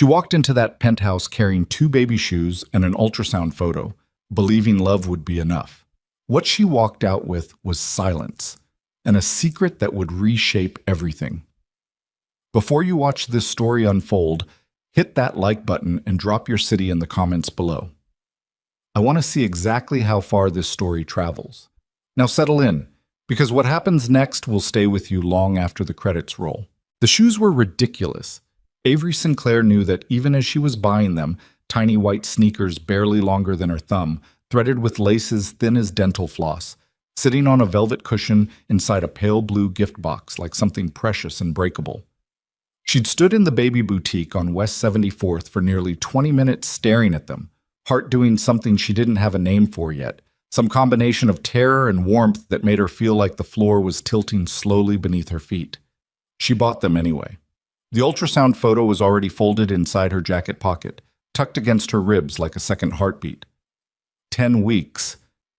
She walked into that penthouse carrying 2 baby shoes and an ultrasound photo, believing love would be enough. What she walked out with was silence, and a secret that would reshape everything. Before you watch this story unfold, hit that like button and drop your city in the comments below. I want to see exactly how far this story travels. Now settle in, because what happens next will stay with you long after the credits roll. The shoes were ridiculous. Avery Sinclair knew that even as she was buying them, tiny white sneakers barely longer than her thumb, threaded with laces thin as dental floss, sitting on a velvet cushion inside a pale blue gift box like something precious and breakable. She'd stood in the baby boutique on West 74th for nearly 20 minutes staring at them, heart doing something she didn't have a name for yet, some combination of terror and warmth that made her feel like the floor was tilting slowly beneath her feet. She bought them anyway. The ultrasound photo was already folded inside her jacket pocket, tucked against her ribs like a second heartbeat. 10 weeks.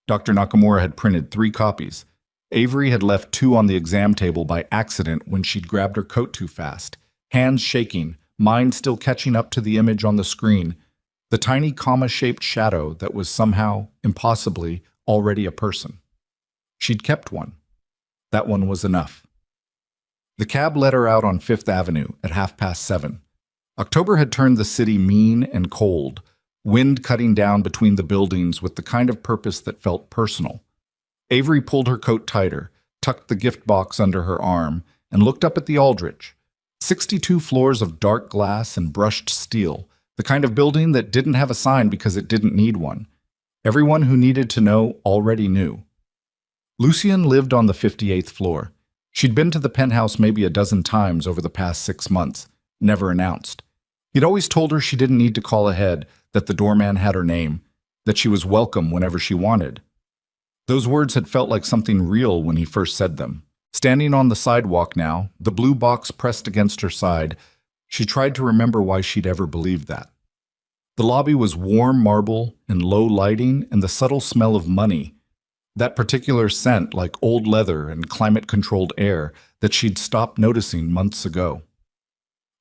Dr. Nakamura had printed 3 copies. Avery had left 2 on the exam table by accident when she'd grabbed her coat too fast, hands shaking, mind still catching up to the image on the screen, the tiny comma-shaped shadow that was somehow, impossibly, already a person. She'd kept one. That one was enough. The cab let her out on 5th Avenue at 7:30. October had turned the city mean and cold, wind cutting down between the buildings with the kind of purpose that felt personal. Avery pulled her coat tighter, tucked the gift box under her arm, and looked up at the Aldrich. 62 floors of dark glass and brushed steel, the kind of building that didn't have a sign because it didn't need one. Everyone who needed to know already knew. Lucien lived on the 58th floor. She'd been to the penthouse maybe a dozen times over the past 6 months, never announced. He'd always told her she didn't need to call ahead, that the doorman had her name, that she was welcome whenever she wanted. Those words had felt like something real when he first said them. Standing on the sidewalk now, the blue box pressed against her side, she tried to remember why she'd ever believed that. The lobby was warm marble and low lighting and the subtle smell of money, that particular scent like old leather and climate-controlled air that she'd stopped noticing months ago.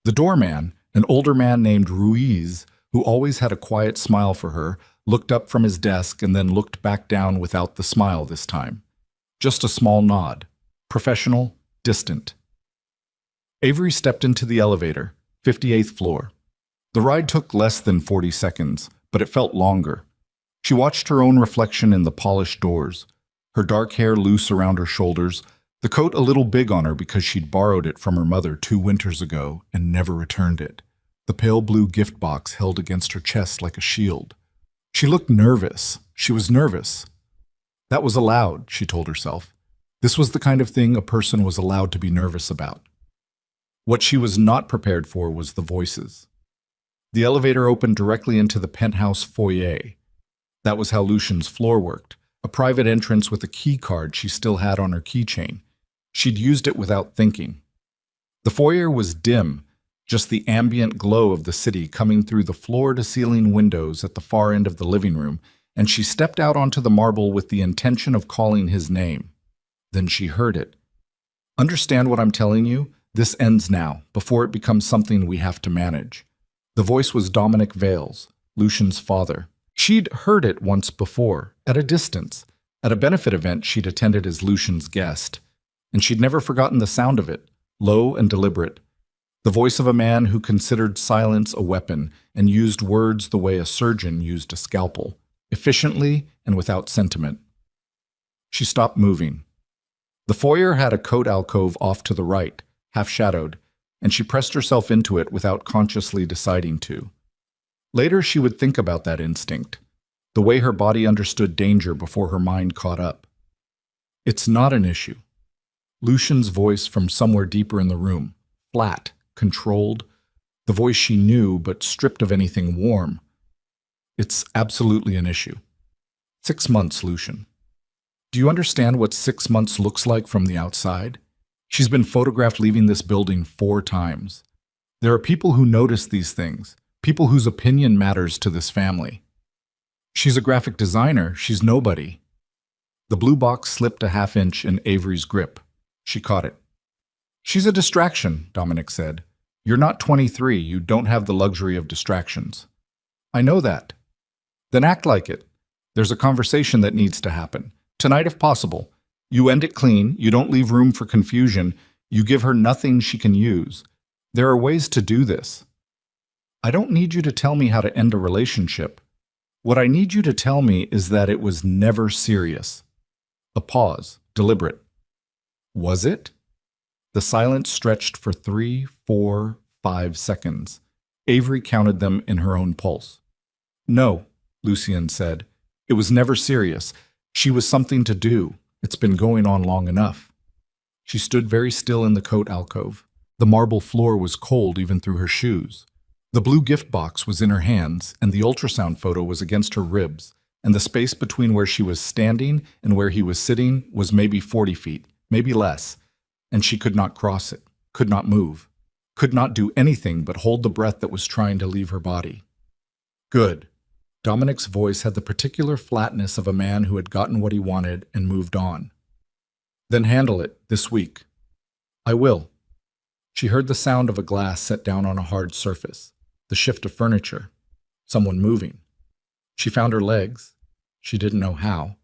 The doorman, an older man named Ruiz, who always had a quiet smile for her, looked up from his desk and then looked back down without the smile this time. Just a small nod. Professional, distant. Avery stepped into the elevator, 58th floor. The ride took less than 40 seconds, but it felt longer. She watched her own reflection in the polished doors, her dark hair loose around her shoulders, the coat a little big on her because she'd borrowed it from her mother 2 winters ago and never returned it. The pale blue gift box held against her chest like a shield. She looked nervous. She was nervous. That was allowed, she told herself. This was the kind of thing a person was allowed to be nervous about. What she was not prepared for was the voices. The elevator opened directly into the penthouse foyer. That was how Lucian's floor worked, a private entrance with a key card she still had on her keychain. She'd used it without thinking. The foyer was dim, just the ambient glow of the city coming through the floor-to-ceiling windows at the far end of the living room, and she stepped out onto the marble with the intention of calling his name. Then she heard it. Understand what I'm telling you? This ends now, before it becomes something we have to manage. The voice was Dominic Vales, Lucian's father. She'd heard it once before, at a distance, at a benefit event she'd attended as Lucian's guest, and she'd never forgotten the sound of it, low and deliberate. The voice of a man who considered silence a weapon and used words the way a surgeon used a scalpel, efficiently and without sentiment. She stopped moving. The foyer had a coat alcove off to the right, half-shadowed, and she pressed herself into it without consciously deciding to. Later she would think about that instinct, the way her body understood danger before her mind caught up. It's not an issue. Lucian's voice from somewhere deeper in the room, flat, controlled, the voice she knew but stripped of anything warm. It's absolutely an issue. 6 months, Lucian. Do you understand what 6 months looks like from the outside? She's been photographed leaving this building 4 times. There are people who notice these things, people whose opinion matters to this family. She's a graphic designer, she's nobody. The blue box slipped a half-inch in Avery's grip. She caught it. She's a distraction, Dominic said. You're not 23, you don't have the luxury of distractions. I know that. Then act like it. There's a conversation that needs to happen. Tonight if possible. You end it clean, you don't leave room for confusion, you give her nothing she can use. There are ways to do this. I don't need you to tell me how to end a relationship. What I need you to tell me is that it was never serious. A pause, deliberate. Was it? The silence stretched for 3, 4, 5 seconds. Avery counted them in her own pulse. No, Lucian said. It was never serious. She was something to do. It's been going on long enough. She stood very still in the coat alcove. The marble floor was cold even through her shoes. The blue gift box was in her hands, and the ultrasound photo was against her ribs, and the space between where she was standing and where he was sitting was maybe 40 feet, maybe less, and she could not cross it, could not move, could not do anything but hold the breath that was trying to leave her body. Good. Dominic's voice had the particular flatness of a man who had gotten what he wanted and moved on. Then handle it, this week. I will. She heard the sound of a glass set down on a hard surface, the shift of furniture, someone moving. She found her legs, she didn't know how,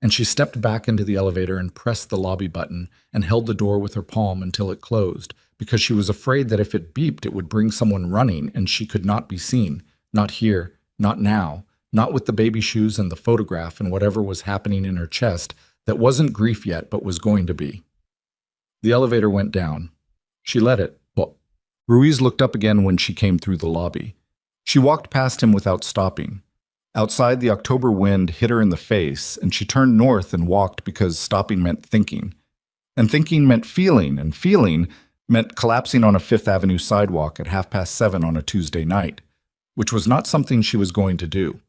and she stepped back into the elevator and pressed the lobby button and held the door with her palm until it closed, because she was afraid that if it beeped it would bring someone running and she could not be seen, not here, not now, not with the baby shoes and the photograph and whatever was happening in her chest that wasn't grief yet but was going to be. The elevator went down. She let it. Well, Ruiz looked up again when she came through the lobby. She walked past him without stopping. Outside, the October wind hit her in the face, and she turned north and walked because stopping meant thinking. And thinking meant feeling, and feeling meant collapsing on a Fifth Avenue sidewalk at 7:30 on a Tuesday night, which was not something she was going to do.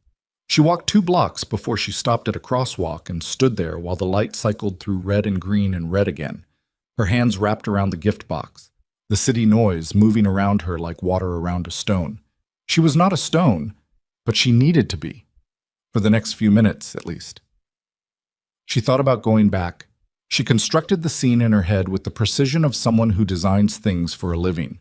She walked 2 blocks before she stopped at a crosswalk and stood there while the light cycled through red and green and red again, her hands wrapped around the gift box, the city noise moving around her like water around a stone. She was not a stone, but she needed to be, for the next few minutes at least. She thought about going back. She constructed the scene in her head with the precision of someone who designs things for a living.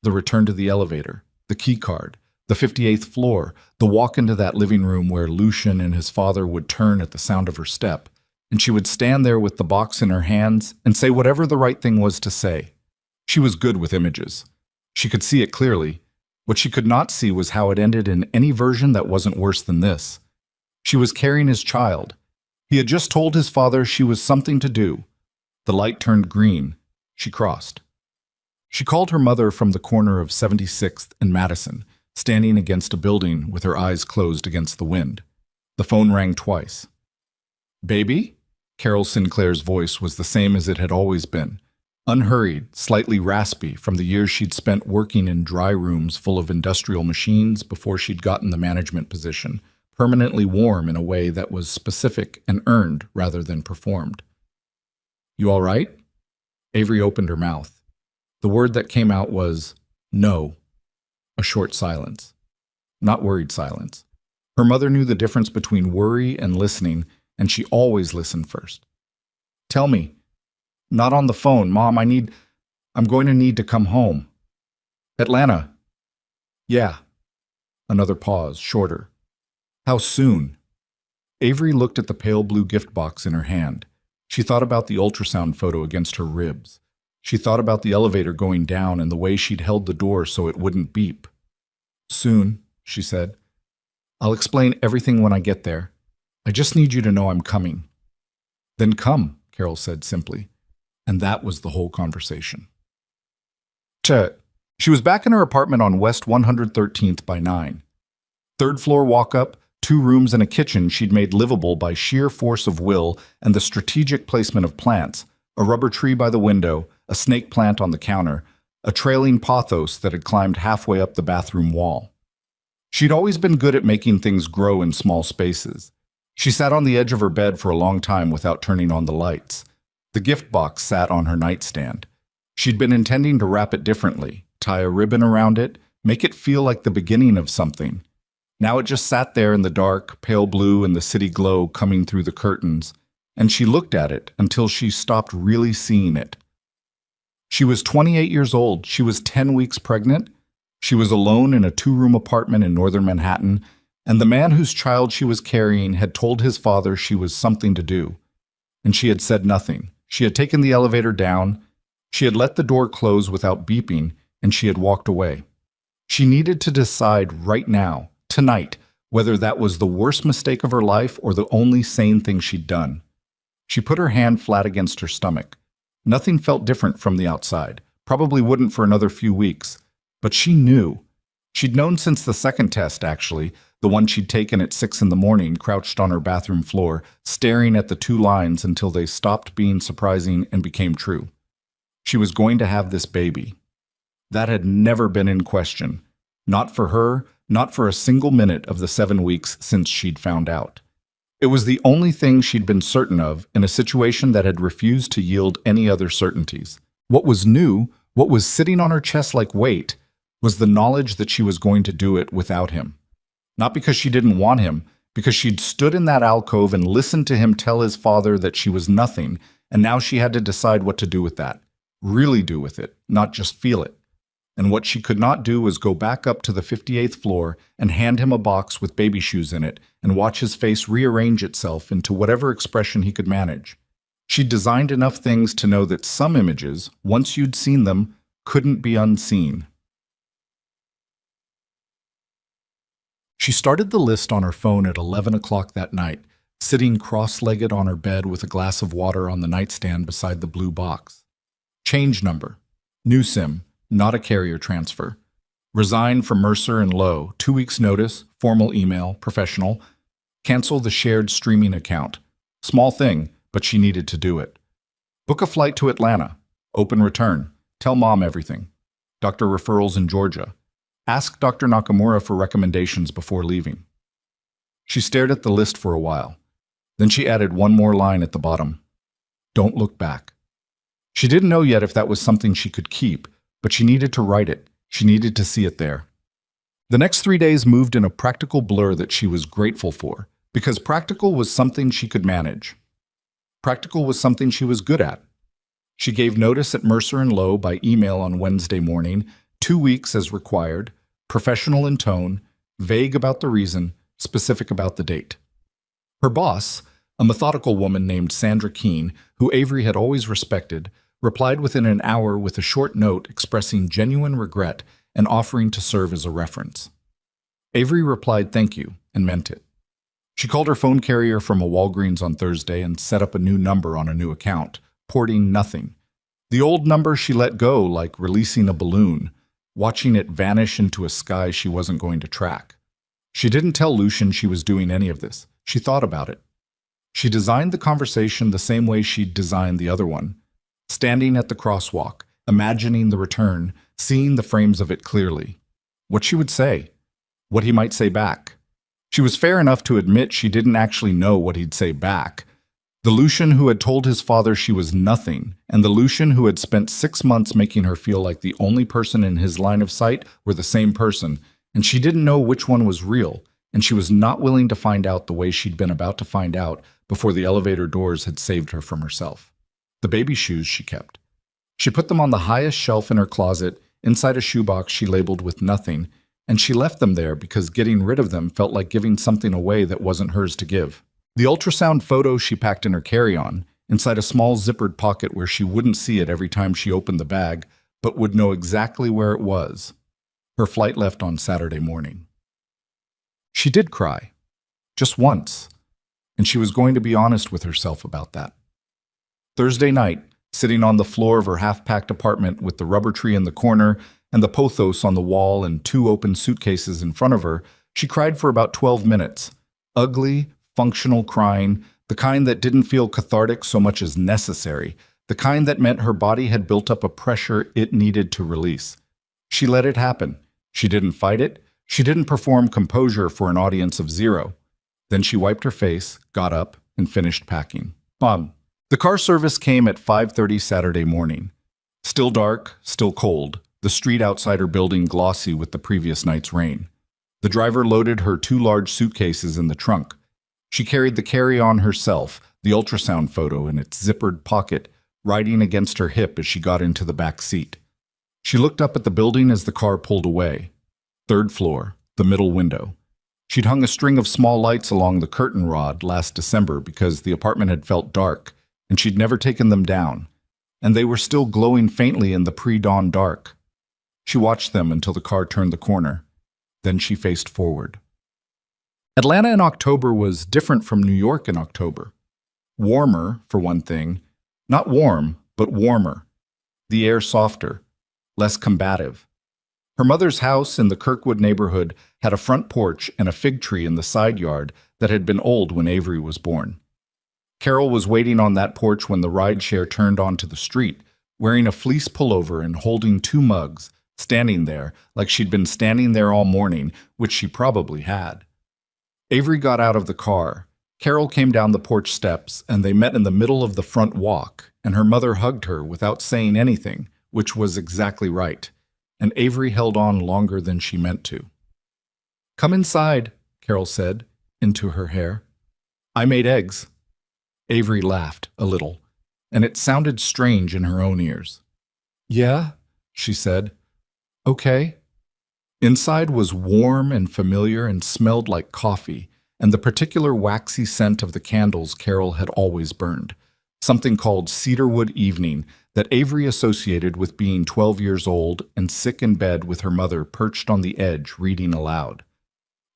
The return to the elevator, the key card, the 58th floor, the walk into that living room where Lucian and his father would turn at the sound of her step, and she would stand there with the box in her hands and say whatever the right thing was to say. She was good with images. She could see it clearly. What she could not see was how it ended in any version that wasn't worse than this. She was carrying his child. He had just told his father she was something to do. The light turned green. She crossed. She called her mother from the corner of 76th and Madison, standing against a building with her eyes closed against the wind. The phone rang twice. "Baby?" Carol Sinclair's voice was the same as it had always been. Unhurried, slightly raspy from the years she'd spent working in dry rooms full of industrial machines before she'd gotten the management position, permanently warm in a way that was specific and earned rather than performed. "You all right?" Avery opened her mouth. The word that came out was, "No." A short silence. Not worried silence. Her mother knew the difference between worry and listening, and she always listened first. "Tell me." "Not on the phone, Mom. I'm going to need to come home." "Atlanta." "Yeah." Another pause, shorter. "How soon?" Avery looked at the pale blue gift box in her hand. She thought about the ultrasound photo against her ribs. She thought about the elevator going down and the way she'd held the door so it wouldn't beep. "Soon," she said. "I'll explain everything when I get there. I just need you to know I'm coming." "Then come," Carol said simply. And that was the whole conversation. She was back in her apartment on West 113th by 9. 3rd floor walk-up, 2 rooms and a kitchen she'd made livable by sheer force of will and the strategic placement of plants, a rubber tree by the window, a snake plant on the counter, a trailing pothos that had climbed halfway up the bathroom wall. She'd always been good at making things grow in small spaces. She sat on the edge of her bed for a long time without turning on the lights. The gift box sat on her nightstand. She'd been intending to wrap it differently, tie a ribbon around it, make it feel like the beginning of something. Now it just sat there in the dark, pale blue and the city glow coming through the curtains, and she looked at it until she stopped really seeing it. She was 28 years old. She was 10 weeks pregnant. She was alone in a two-room apartment in northern Manhattan, and the man whose child she was carrying had told his father she was something to do. And she had said nothing. She had taken the elevator down. She had let the door close without beeping, and she had walked away. She needed to decide right now, tonight, whether that was the worst mistake of her life or the only sane thing she'd done. She put her hand flat against her stomach. Nothing felt different from the outside. Probably wouldn't for another few weeks. But she knew. She'd known since the second test, actually, the one she'd taken at 6 in the morning, crouched on her bathroom floor, staring at the two lines until they stopped being surprising and became true. She was going to have this baby. That had never been in question. Not for her, not for a single minute of the 7 weeks since she'd found out. It was the only thing she'd been certain of in a situation that had refused to yield any other certainties. What was new, what was sitting on her chest like weight, was the knowledge that she was going to do it without him. Not because she didn't want him, because she'd stood in that alcove and listened to him tell his father that she was nothing, and now she had to decide what to do with that. Really do with it, not just feel it. And what she could not do was go back up to the 58th floor and hand him a box with baby shoes in it and watch his face rearrange itself into whatever expression he could manage. She'd designed enough things to know that some images, once you'd seen them, couldn't be unseen. She started the list on her phone at 11 o'clock that night, sitting cross-legged on her bed with a glass of water on the nightstand beside the blue box. Change number. New SIM. Not a carrier transfer. Resign from Mercer and Lowe. 2 weeks notice. Formal email. Professional. Cancel the shared streaming account. Small thing, but she needed to do it. Book a flight to Atlanta. Open return. Tell mom everything. Doctor referrals in Georgia. Ask Dr. Nakamura for recommendations before leaving. She stared at the list for a while. Then she added one more line at the bottom. Don't look back. She didn't know yet if that was something she could keep, but she needed to write it. She needed to see it there. The next 3 days moved in a practical blur that she was grateful for, because practical was something she could manage. Practical was something she was good at. She gave notice at Mercer and Lowe by email on Wednesday morning, 2 weeks as required, professional in tone, vague about the reason, specific about the date. Her boss, a methodical woman named Sandra Keene, who Avery had always respected, replied within an hour with a short note expressing genuine regret and offering to serve as a reference. Avery replied thank you and meant it. She called her phone carrier from a Walgreens on Thursday and set up a new number on a new account, porting nothing. The old number she let go like releasing a balloon, watching it vanish into a sky she wasn't going to track. She didn't tell Lucian she was doing any of this. She thought about it. She designed the conversation the same way she'd designed the other one, standing at the crosswalk, imagining the return, seeing the frames of it clearly. What she would say, what he might say back. She was fair enough to admit she didn't actually know what he'd say back. The Lucian who had told his father she was nothing, and the Lucian who had spent 6 months making her feel like the only person in his line of sight were the same person, and she didn't know which one was real, and she was not willing to find out the way she'd been about to find out before the elevator doors had saved her from herself. The baby shoes she kept. She put them on the highest shelf in her closet, inside a shoebox she labeled with nothing, and she left them there because getting rid of them felt like giving something away that wasn't hers to give. The ultrasound photo she packed in her carry-on, inside a small zippered pocket where she wouldn't see it every time she opened the bag, but would know exactly where it was. Her flight left on Saturday morning. She did cry. Just once. And she was going to be honest with herself about that. Thursday night, sitting on the floor of her half-packed apartment with the rubber tree in the corner and the pothos on the wall and 2 open suitcases in front of her, she cried for about 12 minutes. Ugly, functional crying, the kind that didn't feel cathartic so much as necessary, the kind that meant her body had built up a pressure it needed to release. She let it happen. She didn't fight it. She didn't perform composure for an audience of 0. Then she wiped her face, got up, and finished packing. Mom. The car service came at 5:30 Saturday morning. Still dark, still cold, the street outside her building glossy with the previous night's rain. The driver loaded her 2 large suitcases in the trunk. She carried the carry-on herself, the ultrasound photo in its zippered pocket, riding against her hip as she got into the back seat. She looked up at the building as the car pulled away. Third floor, the middle window. She'd hung a string of small lights along the curtain rod last December because the apartment had felt dark, and she'd never taken them down, and they were still glowing faintly in the pre-dawn dark. She watched them until the car turned the corner. Then she faced forward. Atlanta in October was different from New York in October. Warmer, for one thing. Not warm, but warmer. The air softer, less combative. Her mother's house in the Kirkwood neighborhood had a front porch and a fig tree in the side yard that had been old when Avery was born. Carol was waiting on that porch when the rideshare turned onto the street, wearing a fleece pullover and holding 2 mugs, standing there like she'd been standing there all morning, which she probably had. Avery got out of the car. Carol came down the porch steps, and they met in the middle of the front walk, and her mother hugged her without saying anything, which was exactly right, and Avery held on longer than she meant to. "Come inside," Carol said, into her hair. "I made eggs." Avery laughed a little, and it sounded strange in her own ears. "Yeah," she said. "Okay." Inside was warm and familiar and smelled like coffee, and the particular waxy scent of the candles Carol had always burned, something called cedarwood evening that Avery associated with being 12 years old and sick in bed with her mother perched on the edge reading aloud.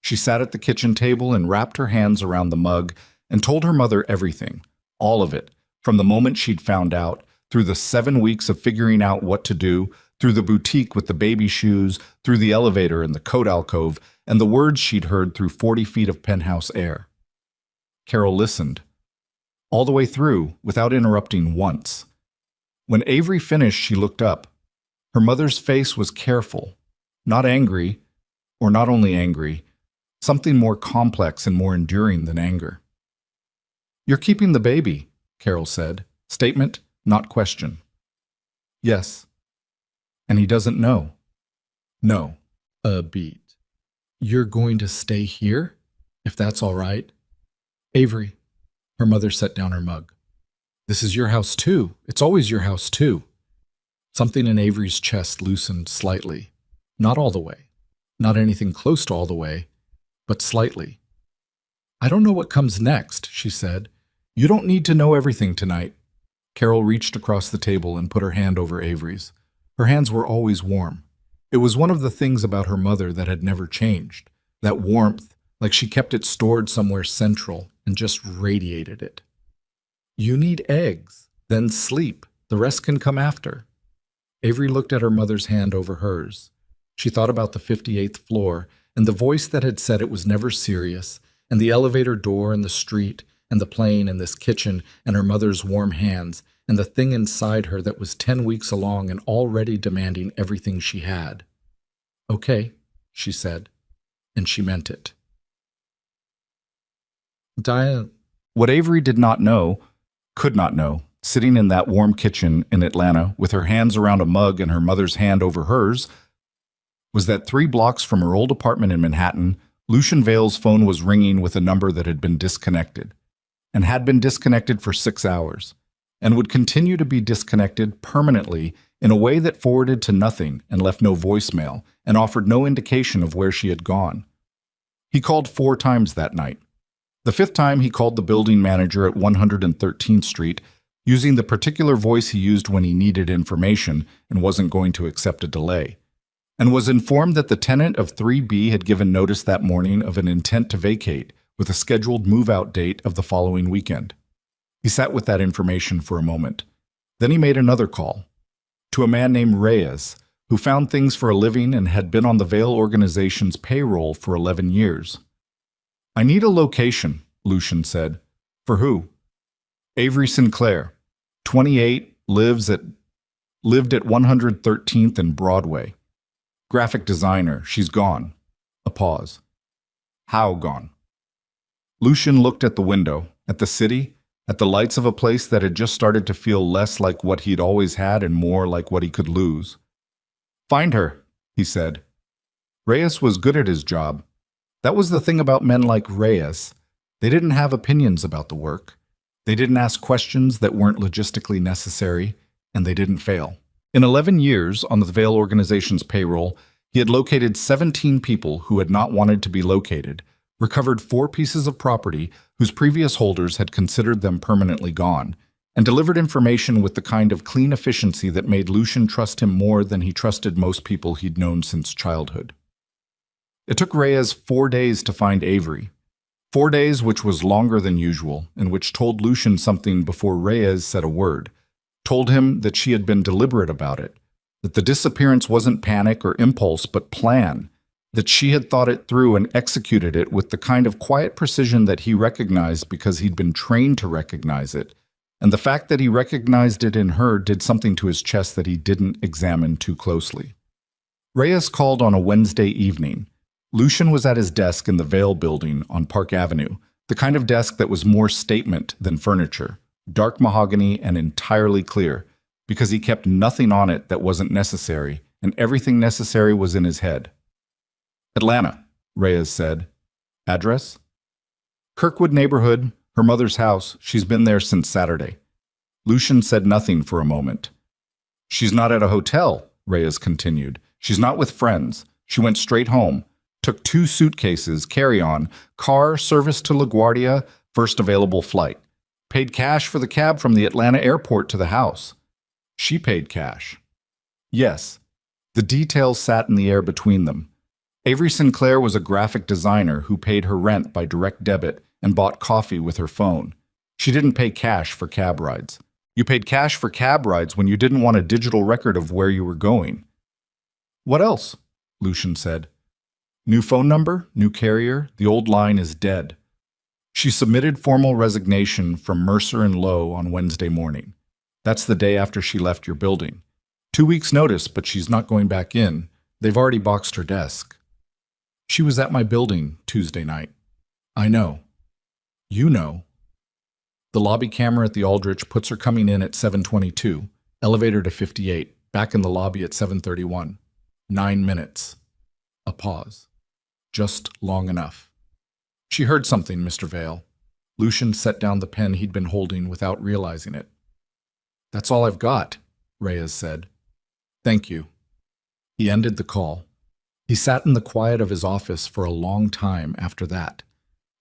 She sat at the kitchen table and wrapped her hands around the mug and told her mother everything, all of it, from the moment she'd found out, through the 7 weeks of figuring out what to do, through the boutique with the baby shoes, through the elevator and the coat alcove, and the words she'd heard through 40 feet of penthouse air. Carol listened, all the way through, without interrupting once. When Avery finished, she looked up. Her mother's face was careful, not angry, or not only angry, something more complex and more enduring than anger. "You're keeping the baby," Carol said. Statement, not question. "Yes." "And he doesn't know?" "No." A beat. "You're going to stay here? If that's all right?" "Avery." Her mother set down her mug. "This is your house too. It's always your house too." Something in Avery's chest loosened slightly. Not all the way. Not anything close to all the way, but slightly. "I don't know what comes next," she said. "You don't need to know everything tonight." Carol reached across the table and put her hand over Avery's. Her hands were always warm. It was one of the things about her mother that had never changed. That warmth, like she kept it stored somewhere central and just radiated it. "You need eggs, then sleep. The rest can come after." Avery looked at her mother's hand over hers. She thought about the 58th floor and the voice that had said it was never serious, and the elevator door and the street and the plane and this kitchen and her mother's warm hands and the thing inside her that was 10 weeks along and already demanding everything she had. "Okay," she said, and she meant it. Diane. What Avery did not know, could not know, sitting in that warm kitchen in Atlanta with her hands around a mug and her mother's hand over hers, was that 3 blocks from her old apartment in Manhattan, Lucian Vale's phone was ringing with a number that had been disconnected, and had been disconnected for 6 hours, and would continue to be disconnected permanently in a way that forwarded to nothing and left no voicemail and offered no indication of where she had gone. He called 4 times that night. The 5th time he called the building manager at 113th Street, using the particular voice he used when he needed information and wasn't going to accept a delay, and was informed that the tenant of 3B had given notice that morning of an intent to vacate with a scheduled move-out date of the following weekend. He sat with that information for a moment. Then he made another call to a man named Reyes, who found things for a living and had been on the Vale organization's payroll for 11 years. "I need a location," Lucian said. "For who?" "Avery Sinclair, 28, lived at 113th and Broadway. Graphic designer, she's gone." A pause. "How gone?" Lucian looked at the window, at the city, at the lights of a place that had just started to feel less like what he'd always had and more like what he could lose. "Find her," he said. Reyes was good at his job. That was the thing about men like Reyes. They didn't have opinions about the work. They didn't ask questions that weren't logistically necessary, and they didn't fail. In 11 years on the Vale organization's payroll, he had located 17 people who had not wanted to be located, recovered 4 pieces of property whose previous holders had considered them permanently gone, and delivered information with the kind of clean efficiency that made Lucian trust him more than he trusted most people he'd known since childhood. It took Reyes 4 days to find Avery. 4 days which was longer than usual, and which told Lucian something before Reyes said a word, told him that she had been deliberate about it, that the disappearance wasn't panic or impulse but plan, that she had thought it through and executed it with the kind of quiet precision that he recognized because he'd been trained to recognize it, and the fact that he recognized it in her did something to his chest that he didn't examine too closely. Reyes called on a Wednesday evening. Lucian was at his desk in the Vale building on Park Avenue, the kind of desk that was more statement than furniture, dark mahogany and entirely clear, because he kept nothing on it that wasn't necessary, and everything necessary was in his head. "Atlanta," Reyes said. "Address?" "Kirkwood neighborhood, her mother's house. She's been there since Saturday." Lucian said nothing for a moment. "She's not at a hotel," Reyes continued. "She's not with friends. She went straight home. Took 2 suitcases, carry-on, car, service to LaGuardia, first available flight. Paid cash for the cab from the Atlanta airport to the house." "She paid cash." "Yes." The details sat in the air between them. Avery Sinclair was a graphic designer who paid her rent by direct debit and bought coffee with her phone. She didn't pay cash for cab rides. You paid cash for cab rides when you didn't want a digital record of where you were going. "What else?" Lucian said. "New phone number, new carrier, the old line is dead." She submitted formal resignation from Mercer and Lowe on Wednesday morning. That's the day after she left your building. 2 weeks' notice, but she's not going back in. They've already boxed her desk. "She was at my building Tuesday night." "I know." "You know." The lobby camera at the Aldrich puts her coming in at 7:22, elevator to 58, back in the lobby at 7:31. 9 minutes. A pause. Just long enough. "She heard something, Mr. Vale." Lucian set down the pen he'd been holding without realizing it. "That's all I've got," Reyes said. "Thank you." He ended the call. He sat in the quiet of his office for a long time after that.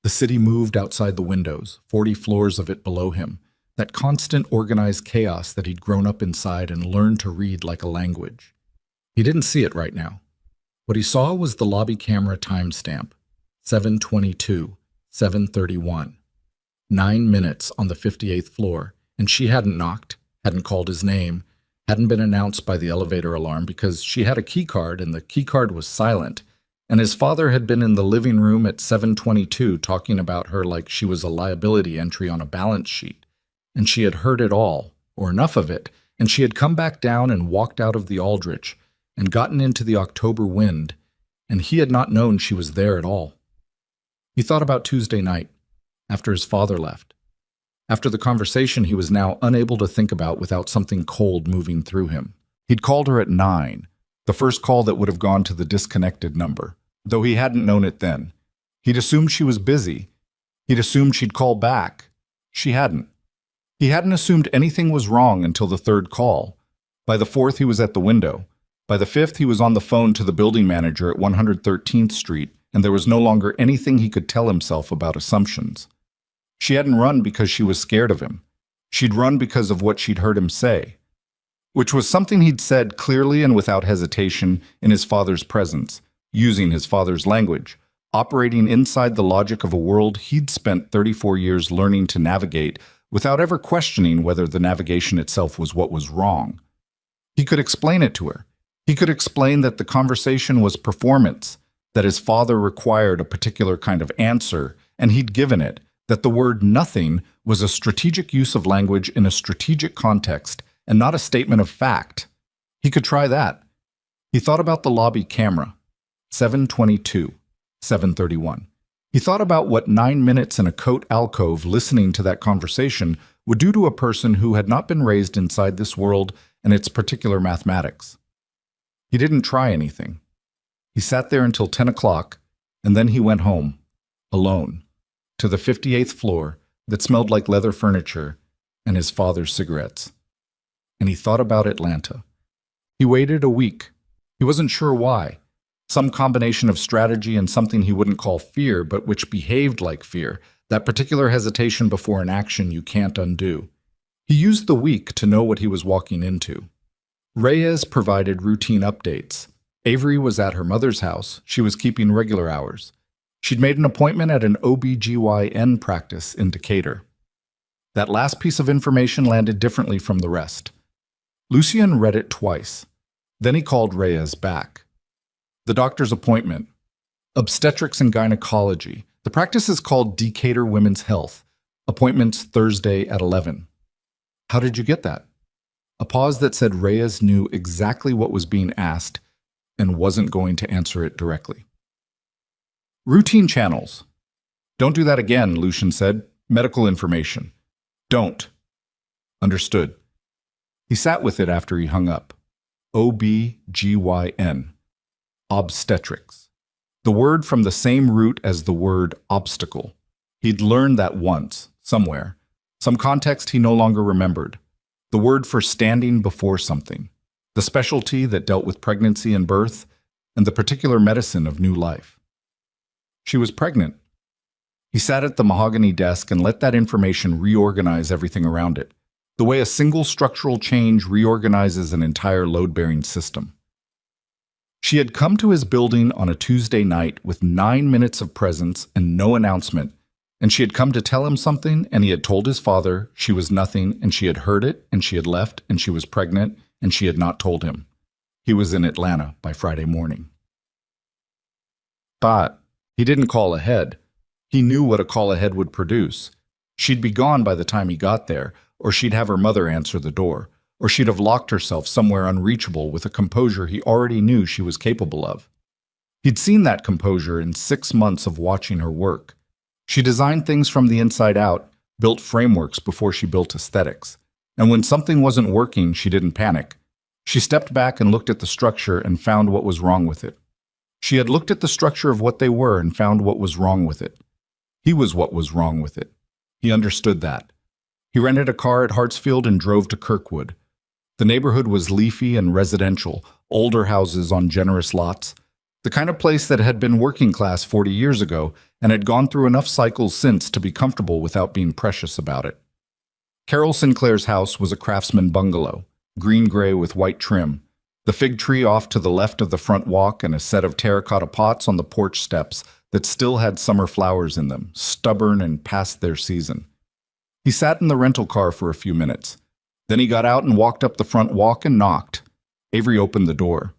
The city moved outside the windows, 40 floors of it below him, that constant organized chaos that he'd grown up inside and learned to read like a language. He didn't see it right now. What he saw was the lobby camera timestamp, 7:22, 7:31. 9 minutes on the 58th floor, and she hadn't knocked, hadn't called his name, hadn't been announced by the elevator alarm because she had a keycard and the keycard was silent, and his father had been in the living room at 7:22 talking about her like she was a liability entry on a balance sheet, and she had heard it all, or enough of it, and she had come back down and walked out of the Aldrich, and gotten into the October wind, and he had not known she was there at all. He thought about Tuesday night, after his father left. After the conversation he was now unable to think about without something cold moving through him. He'd called her at 9, the first call that would have gone to the disconnected number, though he hadn't known it then. He'd assumed she was busy. He'd assumed she'd call back. She hadn't. He hadn't assumed anything was wrong until the 3rd call. By the 4th he was at the window. By the 5th, he was on the phone to the building manager at 113th Street, and there was no longer anything he could tell himself about assumptions. She hadn't run because she was scared of him. She'd run because of what she'd heard him say, which was something he'd said clearly and without hesitation in his father's presence, using his father's language, operating inside the logic of a world he'd spent 34 years learning to navigate without ever questioning whether the navigation itself was what was wrong. He could explain it to her. He could explain that the conversation was performance, that his father required a particular kind of answer, and he'd given it, that the word nothing was a strategic use of language in a strategic context and not a statement of fact. He could try that. He thought about the lobby camera, 7:22, 7:31. He thought about what 9 minutes in a coat alcove listening to that conversation would do to a person who had not been raised inside this world and its particular mathematics. He didn't try anything. He sat there until 10 o'clock, and then he went home, alone, to the 58th floor, that smelled like leather furniture and his father's cigarettes. And he thought about Atlanta. He waited a week. He wasn't sure why. Some combination of strategy and something he wouldn't call fear, but which behaved like fear, that particular hesitation before an action you can't undo. He used the week to know what he was walking into. Reyes provided routine updates. Avery was at her mother's house. She was keeping regular hours. She'd made an appointment at an OB/GYN practice in Decatur. That last piece of information landed differently from the rest. Lucien read it twice. Then he called Reyes back. The doctor's appointment. Obstetrics and gynecology. The practice is called Decatur Women's Health. Appointments Thursday at 11. How did you get that? A pause that said Reyes knew exactly what was being asked and wasn't going to answer it directly. Routine channels. Don't do that again, Lucien said. Medical information. Don't. Understood. He sat with it after he hung up. OB/GYN. Obstetrics. The word from the same root as the word obstacle. He'd learned that once, somewhere. Some context he no longer remembered. The word for standing before something. The specialty that dealt with pregnancy and birth, and the particular medicine of new life. She was pregnant. He sat at the mahogany desk and let that information reorganize everything around it, the way a single structural change reorganizes an entire load-bearing system. She had come to his building on a Tuesday night with 9 minutes of presence and no announcement, and she had come to tell him something, and he had told his father she was nothing, and she had heard it, and she had left, and she was pregnant, and she had not told him. He was in Atlanta by Friday morning. But he didn't call ahead. He knew what a call ahead would produce. She'd be gone by the time he got there, or she'd have her mother answer the door, or she'd have locked herself somewhere unreachable with a composure he already knew she was capable of. He'd seen that composure in 6 months of watching her work. She designed things from the inside out, built frameworks before she built aesthetics. And when something wasn't working, she didn't panic. She stepped back and looked at the structure and found what was wrong with it. She had looked at the structure of what they were and found what was wrong with it. He was what was wrong with it. He understood that. He rented a car at Hartsfield and drove to Kirkwood. The neighborhood was leafy and residential, older houses on generous lots, the kind of place that had been working class 40 years ago and had gone through enough cycles since to be comfortable without being precious about it. Carol Sinclair's house was a craftsman bungalow, green-gray with white trim, the fig tree off to the left of the front walk and a set of terracotta pots on the porch steps that still had summer flowers in them, stubborn and past their season. He sat in the rental car for a few minutes. Then he got out and walked up the front walk and knocked. Avery opened the door.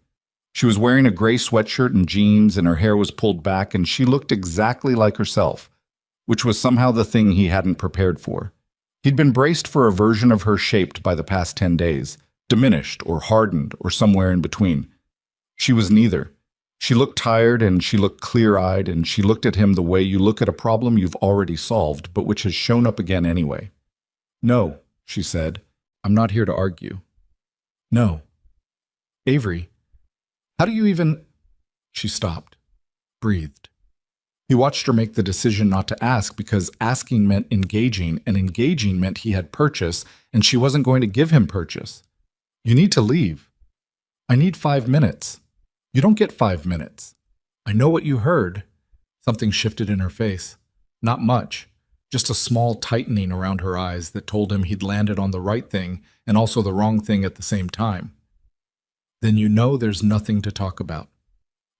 She was wearing a gray sweatshirt and jeans, and her hair was pulled back, and she looked exactly like herself, which was somehow the thing he hadn't prepared for. He'd been braced for a version of her shaped by the past 10 days, diminished or hardened or somewhere in between. She was neither. She looked tired and she looked clear-eyed, and she looked at him the way you look at a problem you've already solved, but which has shown up again anyway. "No," she said. "I'm not here to argue." "No." "Avery, how do you even—" She stopped, breathed. He watched her make the decision not to ask because asking meant engaging, and engaging meant he had purchase, and she wasn't going to give him purchase. "You need to leave." "I need 5 minutes." "You don't get 5 minutes." "I know what you heard." Something shifted in her face. Not much. Just a small tightening around her eyes that told him he'd landed on the right thing and also the wrong thing at the same time. "Then you know there's nothing to talk about."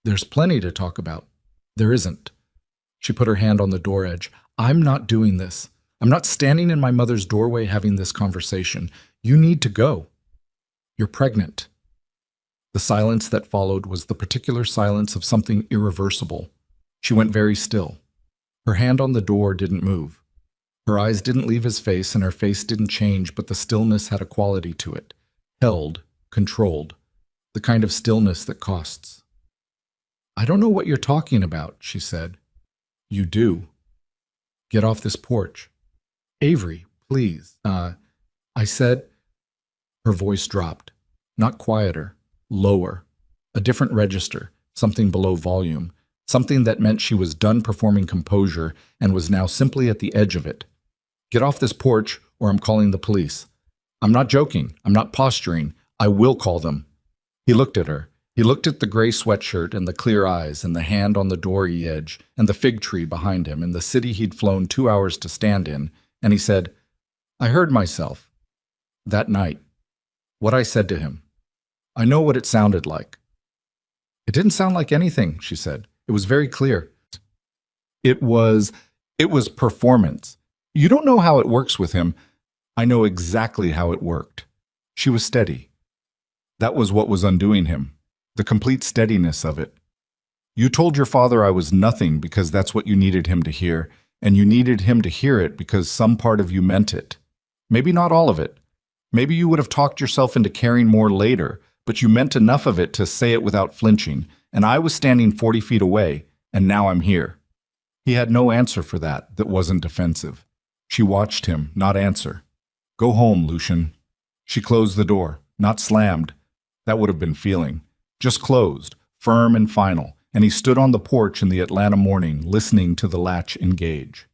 "There's plenty to talk about." "There isn't." She put her hand on the door edge. "I'm not doing this. I'm not standing in my mother's doorway having this conversation. You need to go. You're pregnant." The silence that followed was the particular silence of something irreversible. She went very still. Her hand on the door didn't move. Her eyes didn't leave his face, and her face didn't change, but the stillness had a quality to it. Held, controlled. The kind of stillness that costs. "I don't know what you're talking about," she said. "You do. Get off this porch." "Avery, please. I said—" Her voice dropped. Not quieter. Lower. A different register. Something below volume. Something that meant she was done performing composure and was now simply at the edge of it. Get off this porch or I'm calling the police. I'm not joking. I'm not posturing. I will call them. He looked at her. He looked at the gray sweatshirt and the clear eyes and the hand on the doorway edge and the fig tree behind him and the city he'd flown 2 hours to stand in, and he said, I heard myself. That night. What I said to him. I know what it sounded like. It didn't sound like anything, she said. It was very clear. It was performance. You don't know how it works with him. I know exactly how it worked. She was steady. That was what was undoing him. The complete steadiness of it. You told your father I was nothing because that's what you needed him to hear, and you needed him to hear it because some part of you meant it. Maybe not all of it. Maybe you would have talked yourself into caring more later, but you meant enough of it to say it without flinching, and I was standing 40 feet away, and now I'm here. He had no answer for that wasn't defensive. She watched him, not answer. Go home, Lucian. She closed the door, not slammed. That would have been feeling. Just closed, firm and final, and he stood on the porch in the Atlanta morning, listening to the latch engage.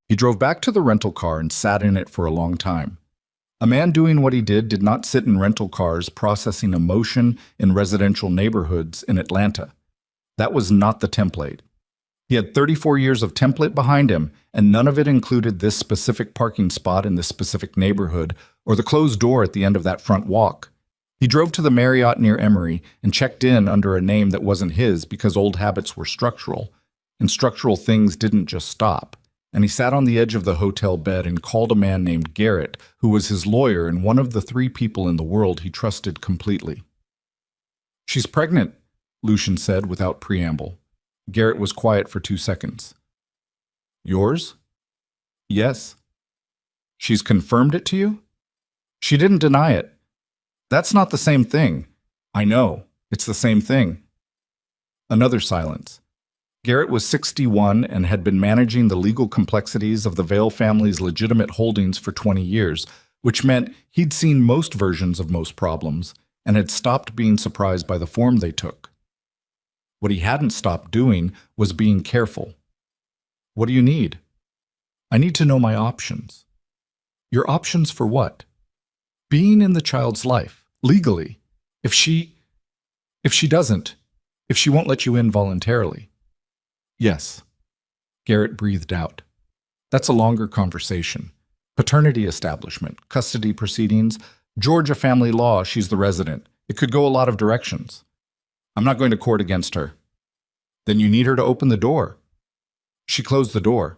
He drove back to the rental car and sat in it for a long time. A man doing what he did not sit in rental cars processing emotion in residential neighborhoods in Atlanta. That was not the template. He had 34 years of template behind him, and none of it included this specific parking spot in this specific neighborhood or the closed door at the end of that front walk. He drove to the Marriott near Emory and checked in under a name that wasn't his because old habits were structural, and structural things didn't just stop. And he sat on the edge of the hotel bed and called a man named Garrett, who was his lawyer and one of the 3 people in the world he trusted completely. She's pregnant, Lucian said without preamble. Garrett was quiet for 2 seconds. Yours? Yes. She's confirmed it to you? She didn't deny it. That's not the same thing. I know. It's the same thing. Another silence. Garrett was 61 and had been managing the legal complexities of the Vail family's legitimate holdings for 20 years, which meant he'd seen most versions of most problems and had stopped being surprised by the form they took. What he hadn't stopped doing was being careful. What do you need? I need to know my options. Your options for what? Being in the child's life, legally. If she won't let you in voluntarily. Yes. Garrett breathed out. That's a longer conversation. Paternity establishment, custody proceedings, Georgia family law, she's the resident. It could go a lot of directions. I'm not going to court against her. Then you need her to open the door. She closed the door.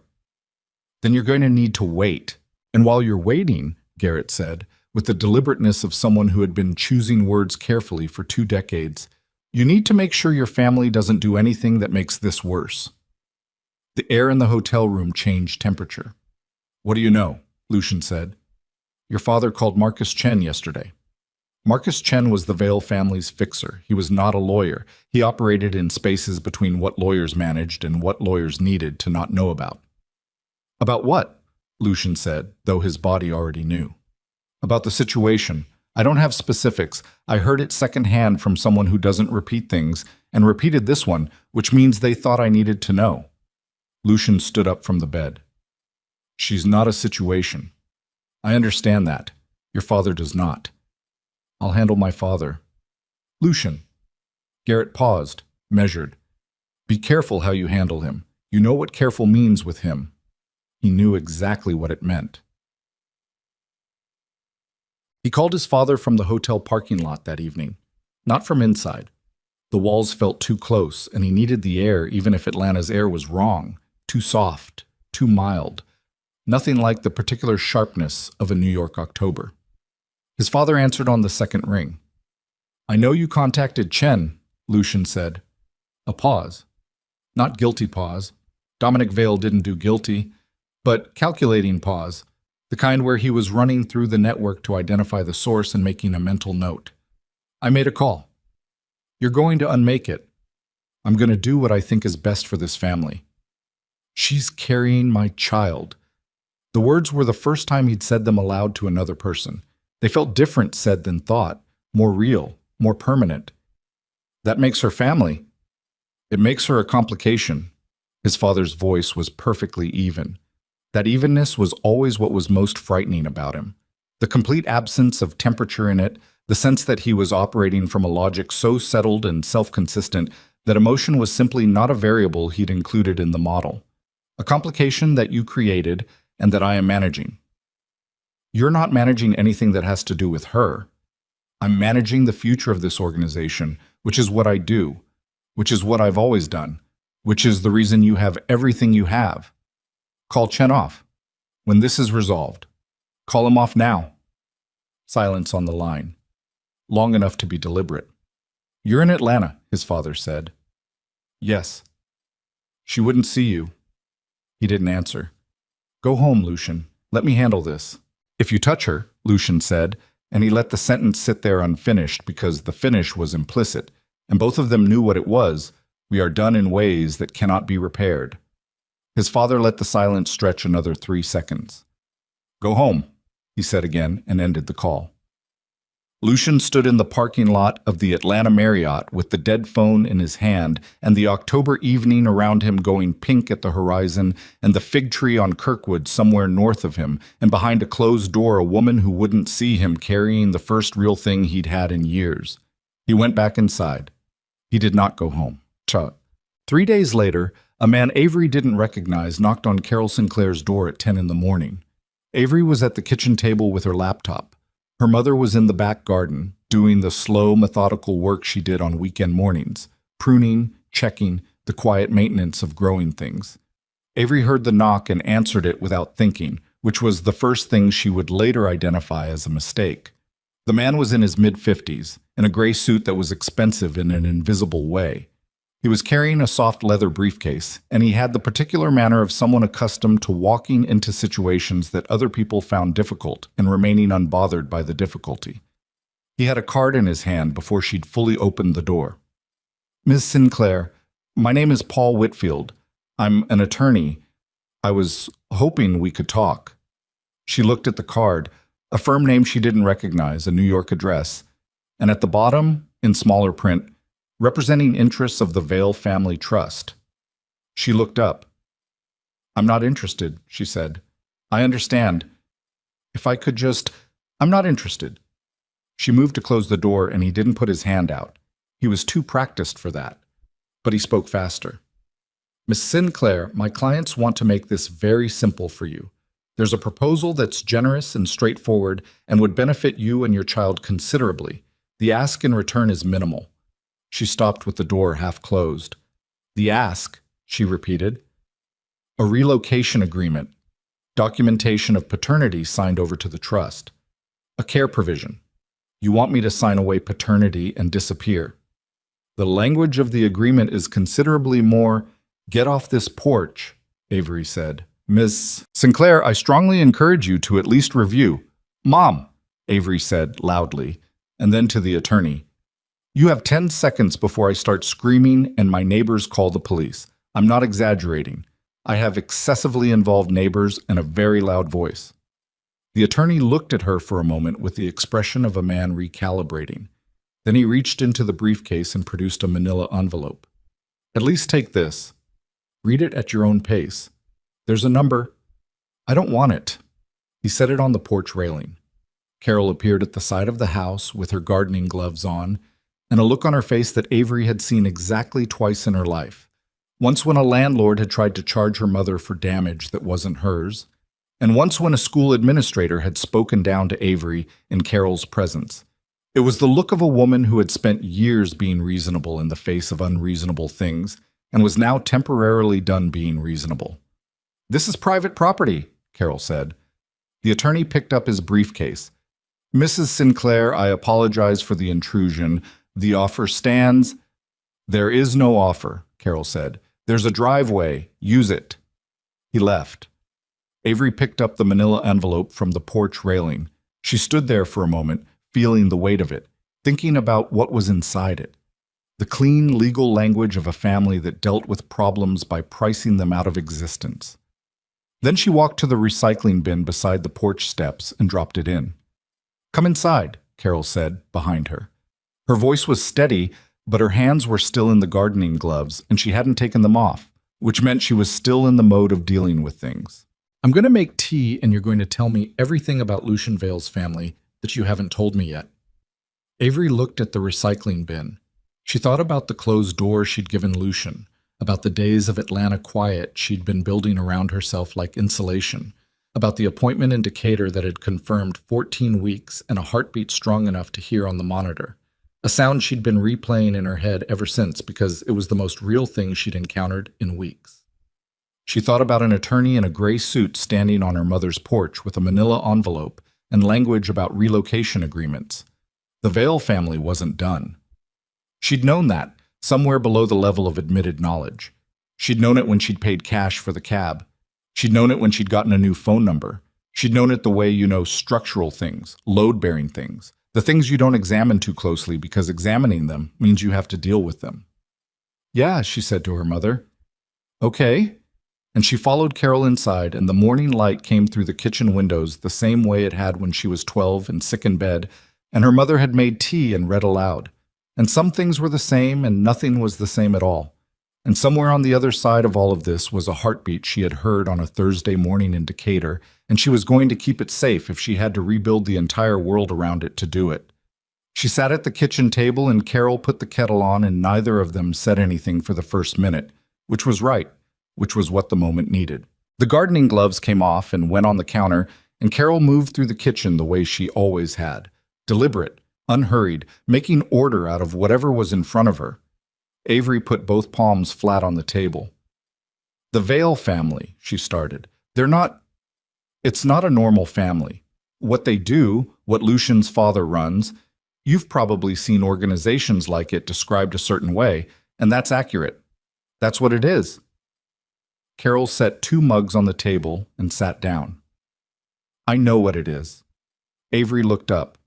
Then you're going to need to wait. And while you're waiting, Garrett said, with the deliberateness of someone who had been choosing words carefully for 2 decades, you need to make sure your family doesn't do anything that makes this worse. The air in the hotel room changed temperature. What do you know? Lucian said. Your father called Marcus Chen yesterday. Marcus Chen was the Vail family's fixer. He was not a lawyer. He operated in spaces between what lawyers managed and what lawyers needed to not know about. About what? Lucian said, though his body already knew. About the situation. I don't have specifics. I heard it secondhand from someone who doesn't repeat things, and repeated this one, which means they thought I needed to know. Lucian stood up from the bed. She's not a situation. I understand that. Your father does not. I'll handle my father. Lucian. Garrett paused, measured. Be careful how you handle him. You know what careful means with him. He knew exactly what it meant. He called his father from the hotel parking lot that evening, not from inside. The walls felt too close, and he needed the air even if Atlanta's air was wrong, too soft, too mild, nothing like the particular sharpness of a New York October. His father answered on the second ring. I know you contacted Chen, Lucian said. A pause. Not guilty pause. Dominic Vail didn't do guilty, but calculating pause, the kind where he was running through the network to identify the source and making a mental note. I made a call. You're going to unmake it. I'm going to do what I think is best for this family. She's carrying my child. The words were the first time he'd said them aloud to another person. They felt different said than thought, more real, more permanent. That makes her family. It makes her a complication. His father's voice was perfectly even. That evenness was always what was most frightening about him. The complete absence of temperature in it, the sense that he was operating from a logic so settled and self-consistent that emotion was simply not a variable he'd included in the model. A complication that you created and that I am managing. You're not managing anything that has to do with her. I'm managing the future of this organization, which is what I do, which is what I've always done, which is the reason you have everything you have. Call Chen off. When this is resolved, call him off now. Silence on the line, long enough to be deliberate. You're in Atlanta, his father said. Yes. She wouldn't see you. He didn't answer. Go home, Lucian. Let me handle this. If you touch her, Lucian said, and he let the sentence sit there unfinished because the finish was implicit, and both of them knew what it was. We are done in ways that cannot be repaired. His father let the silence stretch another 3 seconds. Go home, he said again, and ended the call. Lucian stood in the parking lot of the Atlanta Marriott with the dead phone in his hand and the October evening around him going pink at the horizon and the fig tree on Kirkwood somewhere north of him, and behind a closed door a woman who wouldn't see him carrying the first real thing he'd had in years. He went back inside. He did not go home. 3 days later, a man Avery didn't recognize knocked on Carol Sinclair's door at 10 in the morning. Avery was at the kitchen table with her laptop. Her mother was in the back garden, doing the slow, methodical work she did on weekend mornings, pruning, checking, the quiet maintenance of growing things. Avery heard the knock and answered it without thinking, which was the first thing she would later identify as a mistake. The man was in his mid-50s, in a gray suit that was expensive in an invisible way. He was carrying a soft leather briefcase, and he had the particular manner of someone accustomed to walking into situations that other people found difficult and remaining unbothered by the difficulty. He had a card in his hand before she'd fully opened the door. Ms. Sinclair, my name is Paul Whitfield. I'm an attorney. I was hoping we could talk. She looked at the card, a firm name she didn't recognize, a New York address, and at the bottom, in smaller print, representing interests of the Vale Family Trust. She looked up. I'm not interested, she said. I understand. If I could just... I'm not interested. She moved to close the door and he didn't put his hand out. He was too practiced for that. But he spoke faster. Miss Sinclair, my clients want to make this very simple for you. There's a proposal that's generous and straightforward and would benefit you and your child considerably. The ask in return is minimal. She stopped with the door half closed. The ask, she repeated. A relocation agreement. Documentation of paternity signed over to the trust. A care provision. You want me to sign away paternity and disappear. The language of the agreement is considerably more, get off this porch, Avery said. Miss Sinclair, I strongly encourage you to at least review. Mom, Avery said loudly, and then to the attorney. You have 10 seconds before I start screaming and my neighbors call the police. I'm not exaggerating. I have excessively involved neighbors and a very loud voice. The attorney looked at her for a moment with the expression of a man recalibrating. Then he reached into the briefcase and produced a manila envelope. At least take this. Read it at your own pace. There's a number. I don't want it. He set it on the porch railing. Carol appeared at the side of the house with her gardening gloves on, and a look on her face that Avery had seen exactly twice in her life. Once when a landlord had tried to charge her mother for damage that wasn't hers, and once when a school administrator had spoken down to Avery in Carol's presence. It was the look of a woman who had spent years being reasonable in the face of unreasonable things, and was now temporarily done being reasonable. This is private property, Carol said. The attorney picked up his briefcase. Mrs. Sinclair, I apologize for the intrusion. The offer stands. There is no offer, Carol said. There's a driveway. Use it. He left. Avery picked up the manila envelope from the porch railing. She stood there for a moment, feeling the weight of it, thinking about what was inside it. The clean, legal language of a family that dealt with problems by pricing them out of existence. Then she walked to the recycling bin beside the porch steps and dropped it in. Come inside, Carol said, behind her. Her voice was steady, but her hands were still in the gardening gloves, and she hadn't taken them off, which meant she was still in the mode of dealing with things. I'm going to make tea and you're going to tell me everything about Lucian Vale's family that you haven't told me yet. Avery looked at the recycling bin. She thought about the closed door she'd given Lucian, about the days of Atlanta quiet she'd been building around herself like insulation, about the appointment in Decatur that had confirmed 14 weeks and a heartbeat strong enough to hear on the monitor, a sound she'd been replaying in her head ever since because it was the most real thing she'd encountered in weeks. She thought about an attorney in a gray suit standing on her mother's porch with a manila envelope and language about relocation agreements. The Vale family wasn't done. She'd known that, somewhere below the level of admitted knowledge. She'd known it when she'd paid cash for the cab. She'd known it when she'd gotten a new phone number. She'd known it the way you know structural things, load-bearing things, the things you don't examine too closely because examining them means you have to deal with them. Yeah, she said to her mother. Okay. And she followed Carol inside, and the morning light came through the kitchen windows the same way it had when she was 12 and sick in bed, and her mother had made tea and read aloud. And some things were the same, and nothing was the same at all. And somewhere on the other side of all of this was a heartbeat she had heard on a Thursday morning in Decatur, and she was going to keep it safe if she had to rebuild the entire world around it to do it. She sat at the kitchen table, and Carol put the kettle on, and neither of them said anything for the first minute, which was right, which was what the moment needed. The gardening gloves came off and went on the counter, and Carol moved through the kitchen the way she always had, deliberate, unhurried, making order out of whatever was in front of her. Avery put both palms flat on the table. The Vale family, she started. It's not a normal family. What they do, what Lucian's father runs, you've probably seen organizations like it described a certain way, and that's accurate. That's what it is. Carol set 2 mugs on the table and sat down. I know what it is. Avery looked up.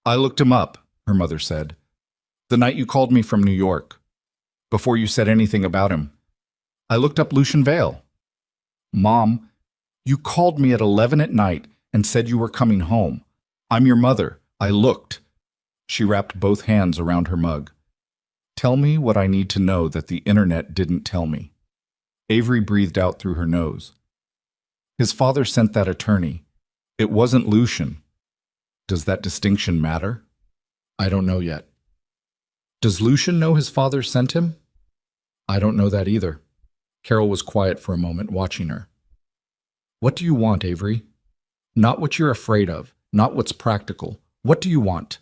I looked him up, her mother said. The night you called me from New York. Before you said anything about him. I looked up Lucian Vale. Mom, you called me at 11 at night and said you were coming home. I'm your mother. I looked. She wrapped both hands around her mug. Tell me what I need to know that the internet didn't tell me. Avery breathed out through her nose. His father sent that attorney. It wasn't Lucian. Does that distinction matter? I don't know yet. Does Lucian know his father sent him? I don't know that either. Carol was quiet for a moment, watching her. What do you want, Avery? Not what you're afraid of, not what's practical. What do you want?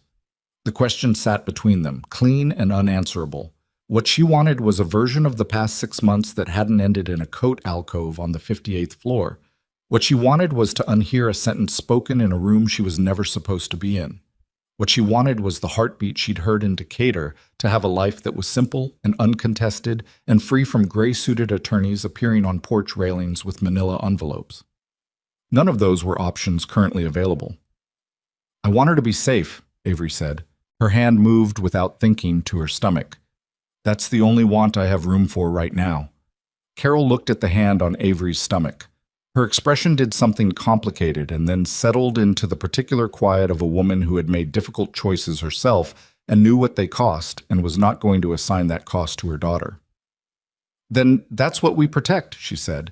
The question sat between them, clean and unanswerable. What she wanted was a version of the past 6 months that hadn't ended in a coat alcove on the 58th floor. What she wanted was to unhear a sentence spoken in a room she was never supposed to be in. What she wanted was the heartbeat she'd heard in Decatur to have a life that was simple and uncontested and free from gray-suited attorneys appearing on porch railings with manila envelopes. None of those were options currently available. I want her to be safe, Avery said. Her hand moved without thinking to her stomach. That's the only want I have room for right now. Carol looked at the hand on Avery's stomach. Her expression did something complicated and then settled into the particular quiet of a woman who had made difficult choices herself and knew what they cost and was not going to assign that cost to her daughter. Then that's what we protect, she said.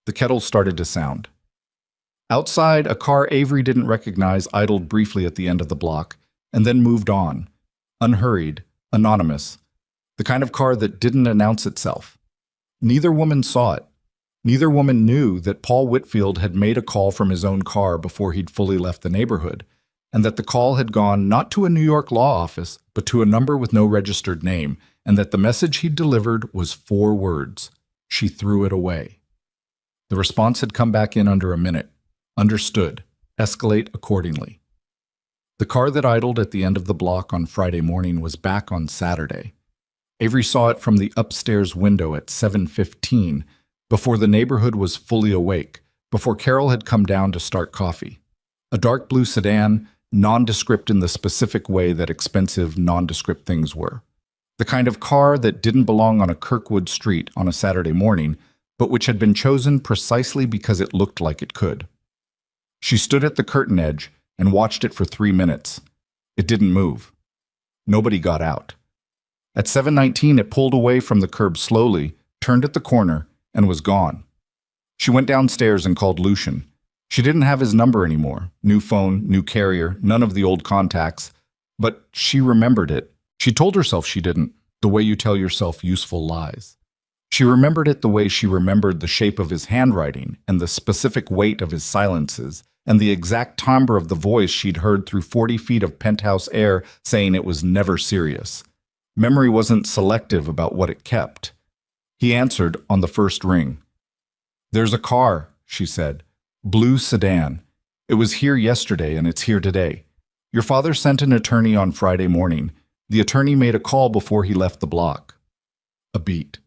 The kettle started to sound. Outside, a car Avery didn't recognize idled briefly at the end of the block and then moved on, unhurried, anonymous, the kind of car that didn't announce itself. Neither woman saw it. Neither woman knew that Paul Whitfield had made a call from his own car before he'd fully left the neighborhood, and that the call had gone not to a New York law office, but to a number with no registered name, and that the message he'd delivered was 4 words. She threw it away. The response had come back in under a minute. Understood. Escalate accordingly. The car that idled at the end of the block on Friday morning was back on Saturday. Avery saw it from the upstairs window at 7:15, before the neighborhood was fully awake, before Carol had come down to start coffee. A dark blue sedan, nondescript in the specific way that expensive, nondescript things were. The kind of car that didn't belong on a Kirkwood street on a Saturday morning, but which had been chosen precisely because it looked like it could. She stood at the curtain edge and watched it for 3 minutes. It didn't move. Nobody got out. At 7:19, it pulled away from the curb slowly, turned at the corner, and was gone. She went downstairs and called Lucian. She didn't have his number anymore. New phone, new carrier, none of the old contacts. But she remembered it. She told herself she didn't, the way you tell yourself useful lies. She remembered it the way she remembered the shape of his handwriting and the specific weight of his silences and the exact timbre of the voice she'd heard through 40 feet of penthouse air saying it was never serious. Memory wasn't selective about what it kept. He answered on the first ring. "There's a car," she said. "Blue sedan. It was here yesterday and it's here today. Your father sent an attorney on Friday morning. The attorney made a call before he left the block." A beat.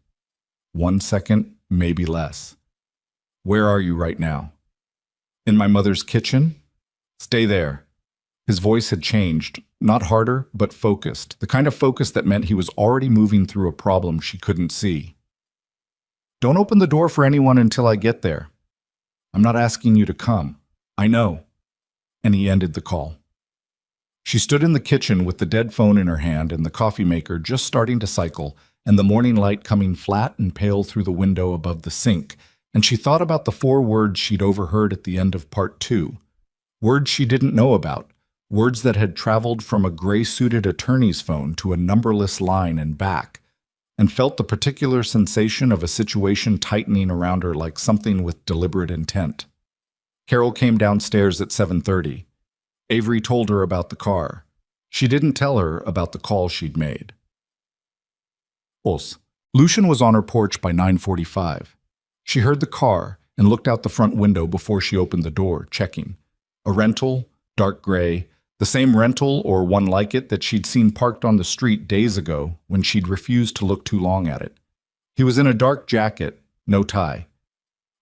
1 second, maybe less. "Where are you right now?" "In my mother's kitchen." "Stay there." His voice had changed, not harder, but focused, the kind of focus that meant he was already moving through a problem she couldn't see. "Don't open the door for anyone until I get there. I'm not asking you to come. I know." And he ended the call. She stood in the kitchen with the dead phone in her hand and the coffee maker just starting to cycle, and the morning light coming flat and pale through the window above the sink, and she thought about the 4 words she'd overheard at the end of part 2. Words she didn't know about, words that had traveled from a gray-suited attorney's phone to a numberless line and back, and felt the particular sensation of a situation tightening around her like something with deliberate intent. Carol came downstairs at 7:30. Avery told her about the car. She didn't tell her about the call she'd made. Lucian was on her porch by 9:45. She heard the car and looked out the front window before she opened the door, checking. A rental, dark gray, the same rental or one like it that she'd seen parked on the street days ago when she'd refused to look too long at it. He was in a dark jacket, no tie.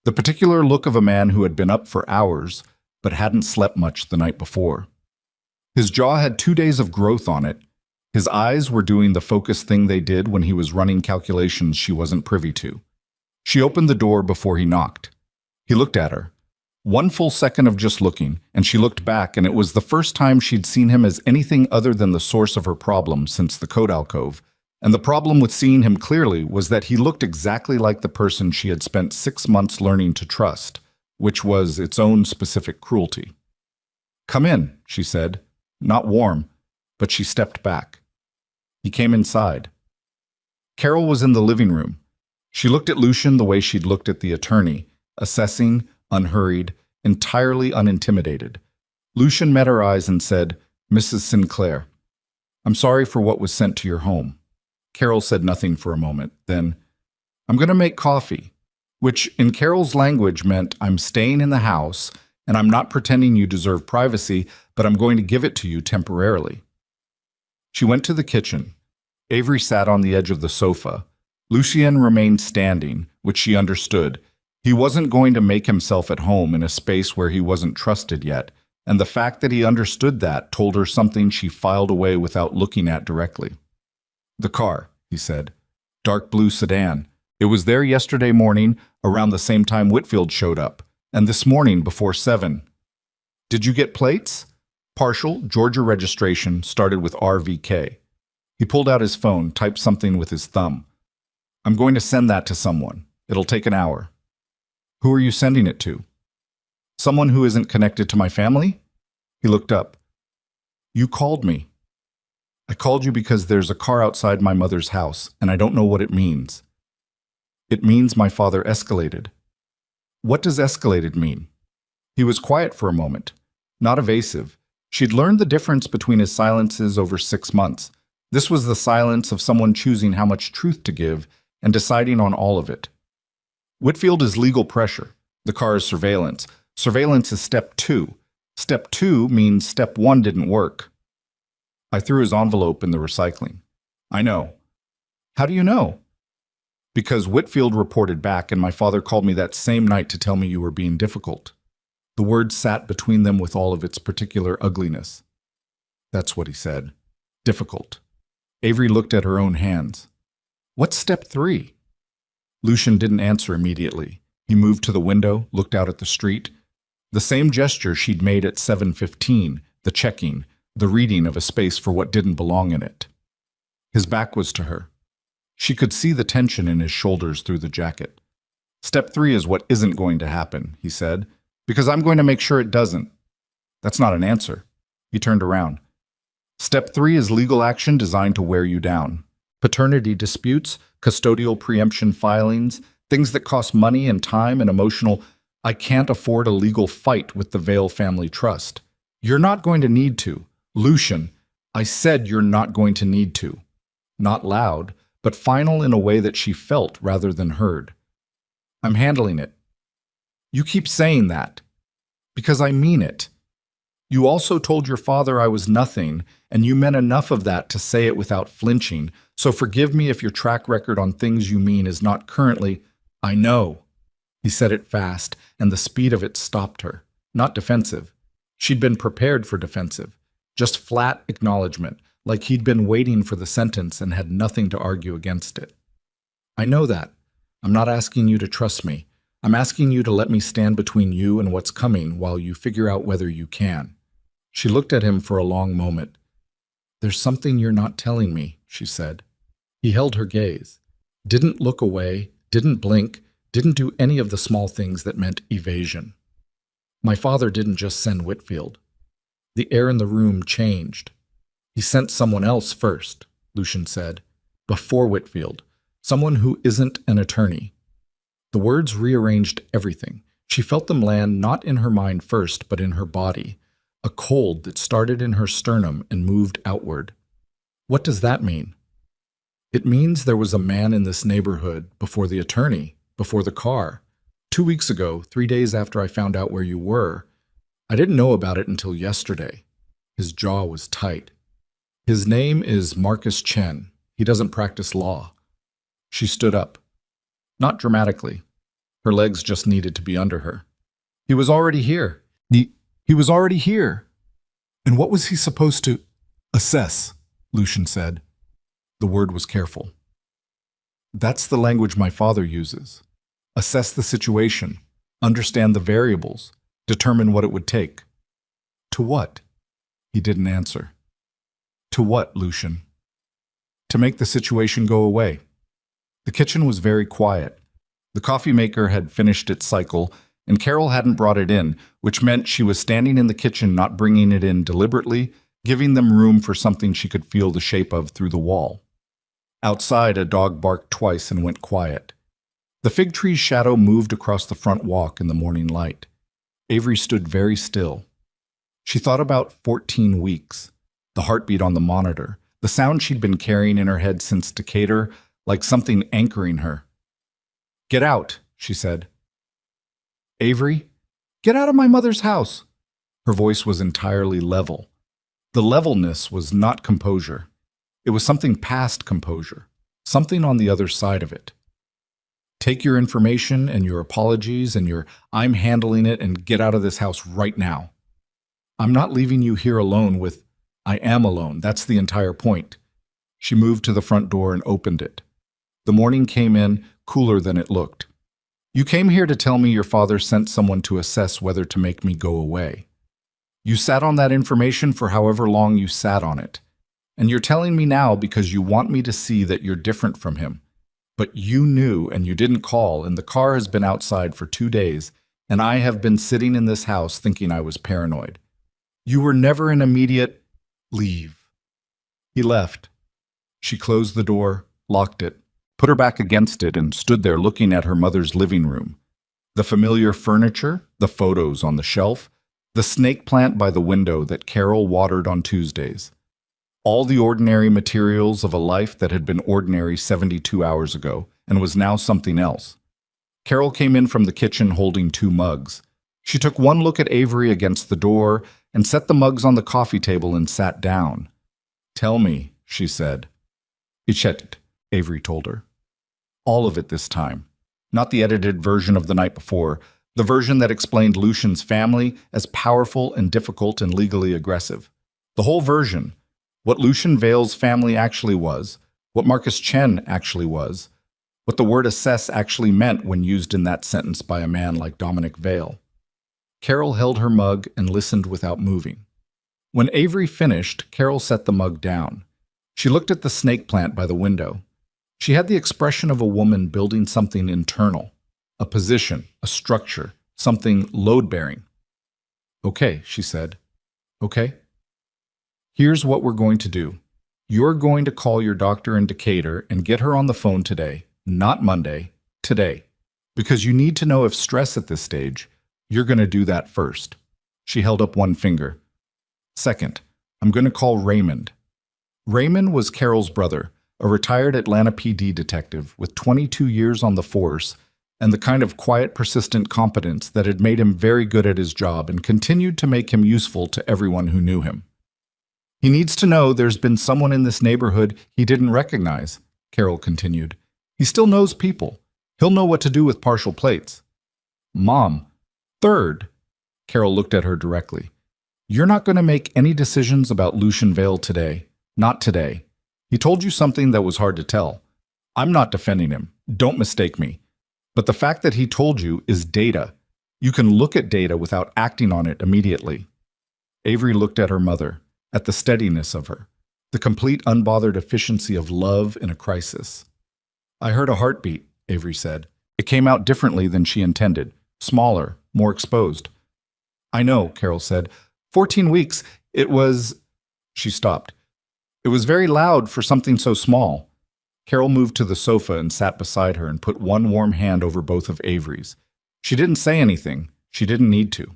The particular look of a man who had been up for hours but hadn't slept much the night before. His jaw had 2 days of growth on it. His eyes were doing the focused thing they did when he was running calculations she wasn't privy to. She opened the door before he knocked. He looked at her. 1 full second of just looking, and she looked back, and it was the first time she'd seen him as anything other than the source of her problem since the coat alcove. And the problem with seeing him clearly was that he looked exactly like the person she had spent 6 months learning to trust, which was its own specific cruelty. "Come in," she said. Not warm, but she stepped back. He came inside. Carol was in the living room. She looked at Lucian the way she'd looked at the attorney, assessing, unhurried, entirely unintimidated. Lucian met her eyes and said, "Mrs. Sinclair, I'm sorry for what was sent to your home." Carol said nothing for a moment. Then, "I'm going to make coffee," which in Carol's language meant I'm staying in the house and I'm not pretending you deserve privacy, but I'm going to give it to you temporarily. She went to the kitchen. Avery sat on the edge of the sofa. Lucien remained standing, which she understood. He wasn't going to make himself at home in a space where he wasn't trusted yet, and the fact that he understood that told her something she filed away without looking at directly. "The car," he said. "Dark blue sedan. It was there yesterday morning, around the same time Whitfield showed up, and this morning before 7. Did you get plates?" "Partial, Georgia registration, started with RVK. He pulled out his phone, typed something with his thumb. "I'm going to send that to someone. It'll take an hour." "Who are you sending it to?" "Someone who isn't connected to my family?" He looked up. "You called me." "I called you because there's a car outside my mother's house, and I don't know what it means." "It means my father escalated." "What does escalated mean?" He was quiet for a moment, not evasive. She'd learned the difference between his silences over 6 months. This was the silence of someone choosing how much truth to give and deciding on all of it. Whitfield is legal pressure. The car is surveillance. Surveillance is step 2. Step 2 means step 1 didn't work. "I threw his envelope in the recycling." "I know." "How do you know?" "Because Whitfield reported back and my father called me that same night to tell me you were being difficult." The word sat between them with all of its particular ugliness. "That's what he said. Difficult." Avery looked at her own hands. "What's step 3? Lucian didn't answer immediately. He moved to the window, looked out at the street. The same gesture she'd made at 7:15, the checking, the reading of a space for what didn't belong in it. His back was to her. She could see the tension in his shoulders through the jacket. Step 3 is what isn't going to happen, he said, because I'm going to make sure it doesn't. That's not an answer. He turned around. Step 3 is legal action designed to wear you down. Paternity disputes, custodial preemption filings, things that cost money and time and emotional. I can't afford a legal fight with the Vale Family Trust. You're not going to need to. Lucian, I said you're not going to need to. Not loud, but final in a way that she felt rather than heard. I'm handling it. You keep saying that. Because I mean it. You also told your father I was nothing, and you meant enough of that to say it without flinching, so forgive me if your track record on things you mean is not currently, I know. He said it fast, and the speed of it stopped her. Not defensive. She'd been prepared for defensive. Just flat acknowledgement, like he'd been waiting for the sentence and had nothing to argue against it. I know that. I'm not asking you to trust me. I'm asking you to let me stand between you and what's coming while you figure out whether you can. She looked at him for a long moment. There's something you're not telling me, she said. He held her gaze. Didn't look away, didn't blink, didn't do any of the small things that meant evasion. My father didn't just send Whitfield. The air in the room changed. He sent someone else first, Lucian said, before Whitfield, someone who isn't an attorney. The words rearranged everything. She felt them land not in her mind first, but in her body, a cold that started in her sternum and moved outward. What does that mean? It means there was a man in this neighborhood before the attorney, before the car. 2 weeks ago, 3 days after I found out where you were. I didn't know about it until yesterday. His jaw was tight. His name is Marcus Chen. He doesn't practice law. She stood up. Not dramatically. Her legs just needed to be under her. He was already here. He was already here. And what was he supposed to assess? Lucian said. The word was careful. That's the language my father uses. Assess the situation, understand the variables, determine what it would take. To what? He didn't answer. To what, Lucian? To make the situation go away. The kitchen was very quiet. The coffee maker had finished its cycle, and Carol hadn't brought it in, which meant she was standing in the kitchen not bringing it in deliberately, giving them room for something she could feel the shape of through the wall. Outside, a dog barked twice and went quiet. The fig tree's shadow moved across the front walk in the morning light. Avery stood very still. She thought about 14 weeks, the heartbeat on the monitor, the sound she'd been carrying in her head since Decatur, like something anchoring her. Get out, she said. Avery, get out of my mother's house. Her voice was entirely level. The levelness was not composure. It was something past composure, something on the other side of it. Take your information and your apologies and your I'm handling it and get out of this house right now. I'm not leaving you here alone with I am alone. That's the entire point. She moved to the front door and opened it. The morning came in, cooler than it looked. You came here to tell me your father sent someone to assess whether to make me go away. You sat on that information for however long you sat on it. And you're telling me now because you want me to see that you're different from him. But you knew and you didn't call, and the car has been outside for 2 days, and I have been sitting in this house thinking I was paranoid. You were never an immediate leave. He left. She closed the door, locked it, put her back against it, and stood there looking at her mother's living room. The familiar furniture, the photos on the shelf, the snake plant by the window that Carol watered on Tuesdays. All the ordinary materials of a life that had been ordinary 72 hours ago and was now something else. Carol came in from the kitchen holding 2 mugs. She took one look at Avery against the door and set the mugs on the coffee table and sat down. Tell me, she said. Ichet, Avery told her. All of it this time. Not the edited version of the night before, the version that explained Lucian's family as powerful and difficult and legally aggressive. The whole version. What Lucian Vale's family actually was, what Marcus Chen actually was, what the word assess actually meant when used in that sentence by a man like Dominic Vale. Carol held her mug and listened without moving. When Avery finished, Carol set the mug down. She looked at the snake plant by the window. She had the expression of a woman building something internal, a position, a structure, something load-bearing. "Okay," she said. "Okay. Here's what we're going to do. You're going to call your doctor in Decatur and get her on the phone today, not Monday, today. Because you need to know if stress at this stage, you're going to do that first." She held up one finger. "Second, I'm going to call Raymond." Raymond was Carol's brother, a retired Atlanta PD detective with 22 years on the force and the kind of quiet, persistent competence that had made him very good at his job and continued to make him useful to everyone who knew him. "He needs to know there's been someone in this neighborhood he didn't recognize," Carol continued. "He still knows people. He'll know what to do with partial plates." "Mom, third," Carol looked at her directly, "you're not going to make any decisions about Lucian Vale today. Not today. He told you something that was hard to tell. I'm not defending him. Don't mistake me. But the fact that he told you is data. You can look at data without acting on it immediately." Avery looked at her mother, at the steadiness of her, the complete unbothered efficiency of love in a crisis. "I heard a heartbeat," Avery said. "It came out differently than she intended. Smaller, more exposed." "I know," Carol said. 14 weeks, it was—" She stopped. "It was very loud for something so small." Carol moved to the sofa and sat beside her and put one warm hand over both of Avery's. She didn't say anything. She didn't need to.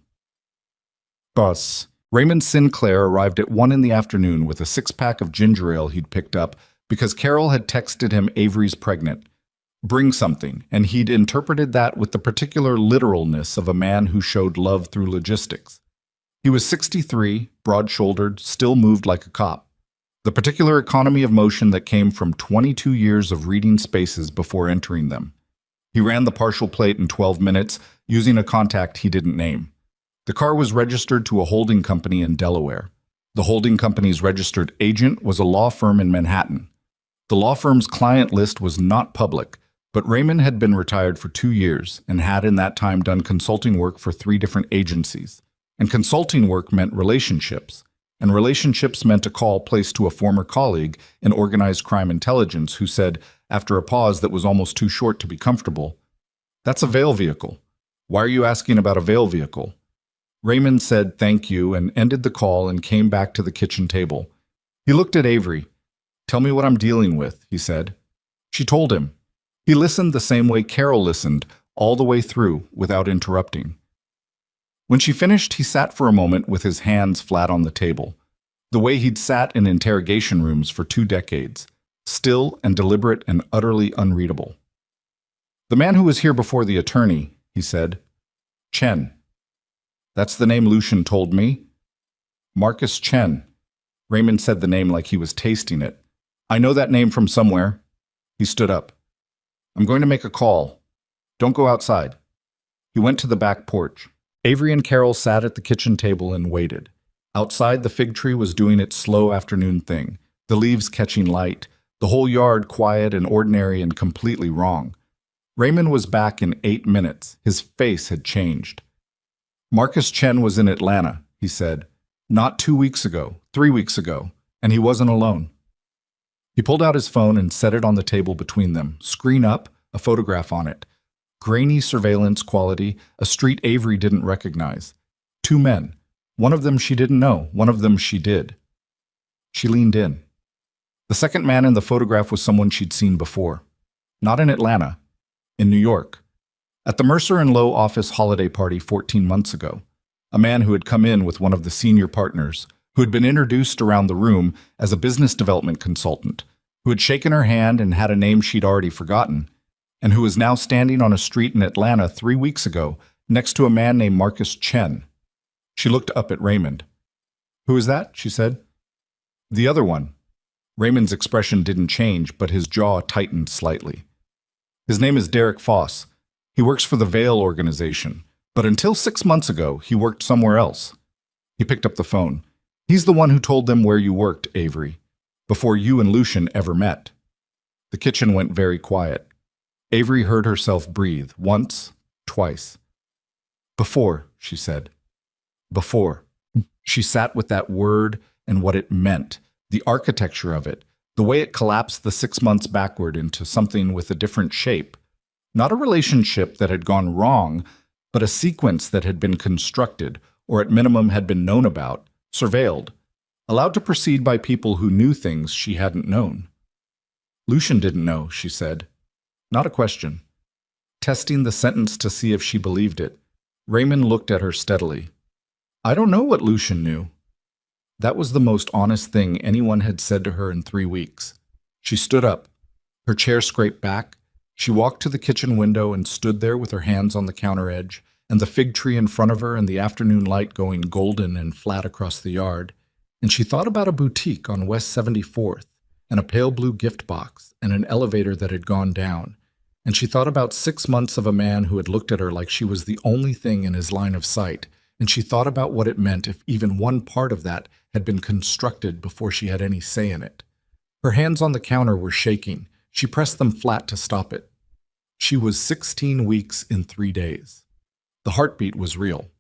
Boss. Raymond Sinclair arrived at 1 in the afternoon with a 6-pack of ginger ale he'd picked up because Carol had texted him Avery's pregnant. Bring something, and he'd interpreted that with the particular literalness of a man who showed love through logistics. He was 63, broad-shouldered, still moved like a cop. The particular economy of motion that came from 22 years of reading spaces before entering them. He ran the partial plate in 12 minutes, using a contact he didn't name. The car was registered to a holding company in Delaware. The holding company's registered agent was a law firm in Manhattan. The law firm's client list was not public, but Raymond had been retired for 2 years and had in that time done consulting work for 3 different agencies. And consulting work meant relationships. And relationships meant a call placed to a former colleague in organized crime intelligence who said, after a pause that was almost too short to be comfortable, "That's a Vale vehicle. Why are you asking about a Vale vehicle?" Raymond said thank you and ended the call and came back to the kitchen table. He looked at Avery. "Tell me what I'm dealing with," he said. She told him. He listened the same way Carol listened, all the way through, without interrupting. When she finished, he sat for a moment with his hands flat on the table, the way he'd sat in interrogation rooms for 2 decades, still and deliberate and utterly unreadable. "The man who was here before the attorney," he said. "Chen." "That's the name Lucian told me." "Marcus Chen." Raymond said the name like he was tasting it. "I know that name from somewhere." He stood up. "I'm going to make a call. Don't go outside." He went to the back porch. Avery and Carol sat at the kitchen table and waited. Outside, the fig tree was doing its slow afternoon thing, the leaves catching light, the whole yard quiet and ordinary and completely wrong. Raymond was back in 8 minutes. His face had changed. "Marcus Chen was in Atlanta," he said. "Not 2 weeks ago, 3 weeks ago, and he wasn't alone." He pulled out his phone and set it on the table between them, screen up, a photograph on it. Grainy surveillance quality, a street Avery didn't recognize. 2 men. One of them she didn't know, one of them she did. She leaned in. The second man in the photograph was someone she'd seen before. Not in Atlanta. In New York. At the Mercer and Lowe office holiday party 14 months ago. A man who had come in with one of the senior partners, who had been introduced around the room as a business development consultant, who had shaken her hand and had a name she'd already forgotten, and who was now standing on a street in Atlanta 3 weeks ago next to a man named Marcus Chen. She looked up at Raymond. "Who is that?" she said. "The other one." Raymond's expression didn't change, but his jaw tightened slightly. "His name is Derek Foss. He works for the Vale organization, but until 6 months ago, he worked somewhere else." He picked up the phone. "He's the one who told them where you worked, Avery, before you and Lucian ever met." The kitchen went very quiet. Avery heard herself breathe, once, twice. "Before," she said. "Before." She sat with that word and what it meant, the architecture of it, The way it collapsed the 6 months backward into something with a different shape. Not a relationship that had gone wrong, but a sequence that had been constructed, or at minimum had been known about, surveilled, allowed to proceed by people who knew things she hadn't known. Lucian didn't know, she said. Not a question. Testing the sentence to see if she believed it, Raymond looked at her steadily. I don't know what Lucian knew. That was the most honest thing anyone had said to her in 3 weeks. She stood up. Her chair scraped back. She walked to the kitchen window and stood there with her hands on the counter edge, and the fig tree in front of her and the afternoon light going golden and flat across the yard. And she thought about a boutique on West 74th, and a pale blue gift box, and an elevator that had gone down. And she thought about 6 months of a man who had looked at her like she was the only thing in his line of sight. And she thought about what it meant if even one part of that had been constructed before she had any say in it. Her hands on the counter were shaking. She pressed them flat to stop it. She was 16 weeks in 3 days. The heartbeat was real.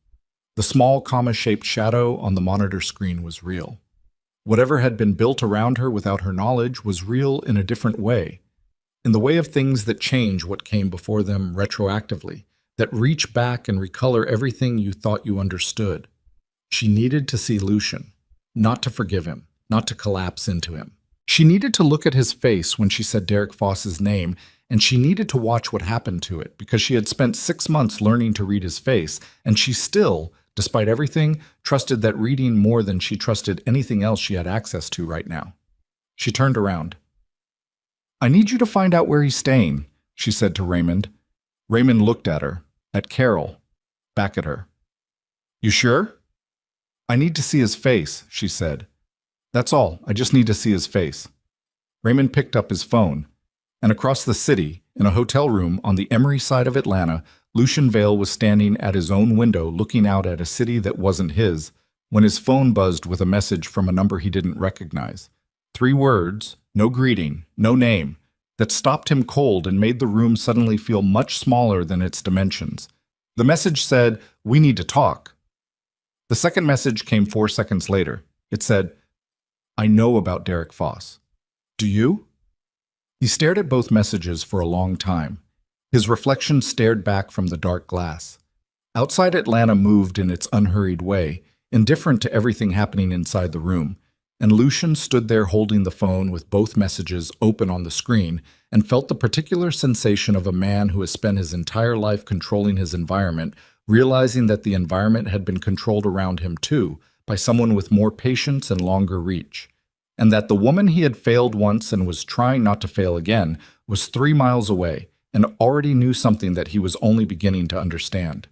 The small comma-shaped shadow on the monitor screen was real. Whatever had been built around her without her knowledge was real in a different way. In the way of things that change what came before them retroactively, that reach back and recolor everything you thought you understood. She needed to see Lucian, not to forgive him, not to collapse into him. She needed to look at his face when she said Derek Foss's name, and she needed to watch what happened to it, because she had spent 6 months learning to read his face, and she still, despite everything, trusted that reading more than she trusted anything else she had access to right now. She turned around. I need you to find out where he's staying, she said to Raymond. Raymond looked at her, at Carol, back at her. You sure? I need to see his face, she said. That's all, I just need to see his face. Raymond picked up his phone, and across the city, in a hotel room on the Emory side of Atlanta, Lucian Vale was standing at his own window looking out at a city that wasn't his, when his phone buzzed with a message from a number he didn't recognize. 3 words, no greeting, no name, that stopped him cold and made the room suddenly feel much smaller than its dimensions. The message said, "We need to talk." The second message came 4 seconds later. It said, I know about Derek Foss. Do you? He stared at both messages for a long time. His reflection stared back from the dark glass. Outside Atlanta moved in its unhurried way, indifferent to everything happening inside the room, and Lucian stood there holding the phone with both messages open on the screen and felt the particular sensation of a man who has spent his entire life controlling his environment, realizing that the environment had been controlled around him too, by someone with more patience and longer reach, and that the woman he had failed once and was trying not to fail again was 3 miles away and already knew something that he was only beginning to understand.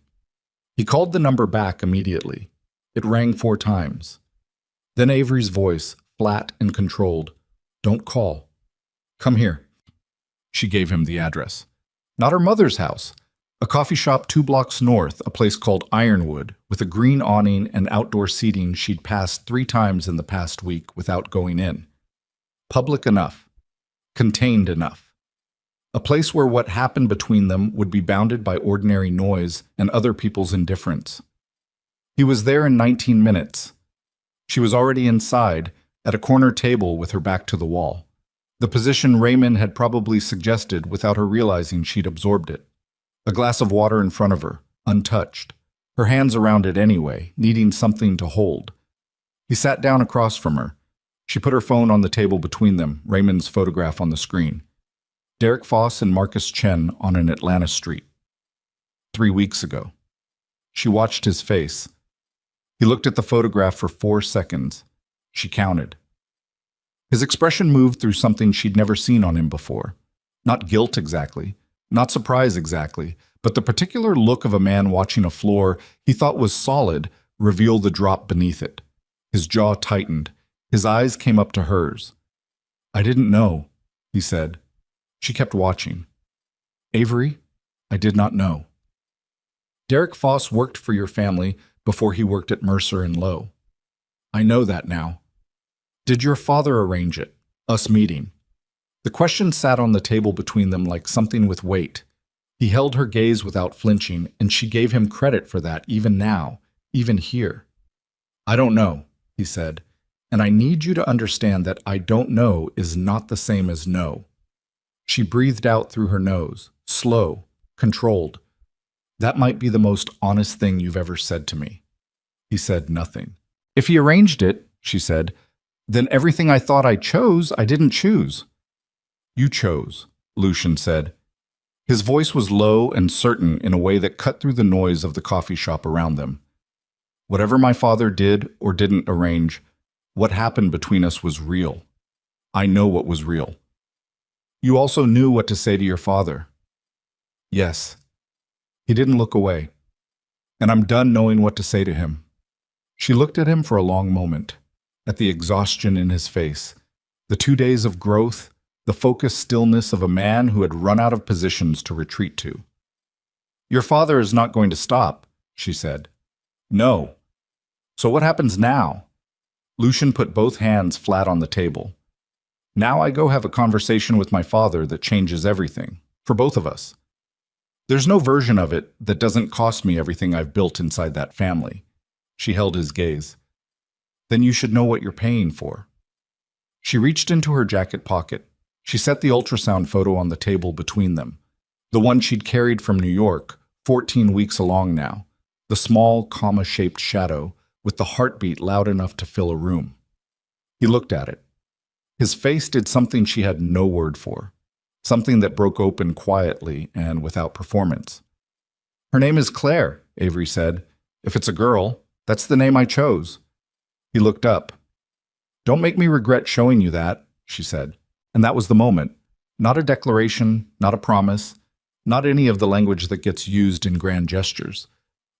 He called the number back immediately. It rang 4 times. Then Avery's voice, flat and controlled. Don't call. Come here. She gave him the address. Not her mother's house. A coffee shop 2 blocks north, a place called Ironwood, with a green awning and outdoor seating she'd passed 3 times in the past week without going in. Public enough. Contained enough. A place where what happened between them would be bounded by ordinary noise and other people's indifference. He was there in 19 minutes. She was already inside, at a corner table with her back to the wall. The position Raymond had probably suggested without her realizing she'd absorbed it. A glass of water in front of her, untouched. Her hands around it anyway, needing something to hold. He sat down across from her. She put her phone on the table between them, Raymond's photograph on the screen. Derek Foss and Marcus Chen on an Atlanta street. 3 weeks ago. She watched his face. He looked at the photograph for 4 seconds. She counted. His expression moved through something she'd never seen on him before. Not guilt exactly, not surprise exactly, but the particular look of a man watching a floor he thought was solid revealed the drop beneath it. His jaw tightened. His eyes came up to hers. I didn't know, he said. She kept watching. Avery, I did not know. Derek Foss worked for your family before he worked at Mercer and Lowe. I know that now. Did your father arrange it, us meeting? The question sat on the table between them like something with weight. He held her gaze without flinching, and she gave him credit for that even now, even here. I don't know, he said. And I need you to understand that I don't know is not the same as no. She breathed out through her nose, slow, controlled. That might be the most honest thing you've ever said to me. He said nothing. If he arranged it, she said, then everything I thought I chose, I didn't choose. You chose, Lucian said. His voice was low and certain in a way that cut through the noise of the coffee shop around them. Whatever my father did or didn't arrange, what happened between us was real. I know what was real. You also knew what to say to your father. Yes. He didn't look away. And I'm done knowing what to say to him. She looked at him for a long moment, at the exhaustion in his face, the 2 days of growth, the focused stillness of a man who had run out of positions to retreat to. Your father is not going to stop, she said. No. So what happens now? Lucian put both hands flat on the table. Now I go have a conversation with my father that changes everything, for both of us. There's no version of it that doesn't cost me everything I've built inside that family. She held his gaze. Then you should know what you're paying for. She reached into her jacket pocket. She set the ultrasound photo on the table between them. The one she'd carried from New York, 14 weeks along now. The small, comma-shaped shadow with the heartbeat loud enough to fill a room. He looked at it. His face did something she had no word for. Something that broke open quietly and without performance. Her name is Claire, Avery said. If it's a girl, that's the name I chose. He looked up. Don't make me regret showing you that, she said. And that was the moment. Not a declaration, not a promise, not any of the language that gets used in grand gestures.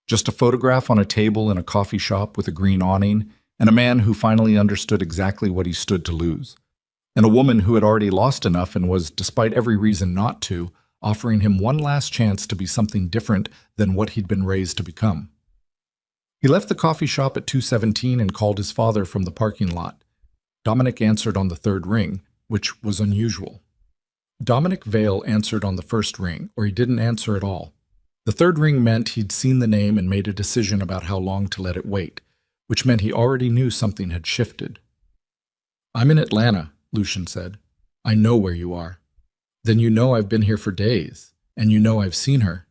Just a photograph on a table in a coffee shop with a green awning, and a man who finally understood exactly what he stood to lose. And a woman who had already lost enough and was, despite every reason not to, offering him one last chance to be something different than what he'd been raised to become. He left the coffee shop at 2:17 and called his father from the parking lot. Dominic answered on the third ring, which was unusual. Dominic Vale answered on the first ring, or he didn't answer at all. The third ring meant he'd seen the name and made a decision about how long to let it wait, which meant he already knew something had shifted. I'm in Atlanta, Lucian said. I know where you are. Then you know I've been here for days, and you know I've seen her.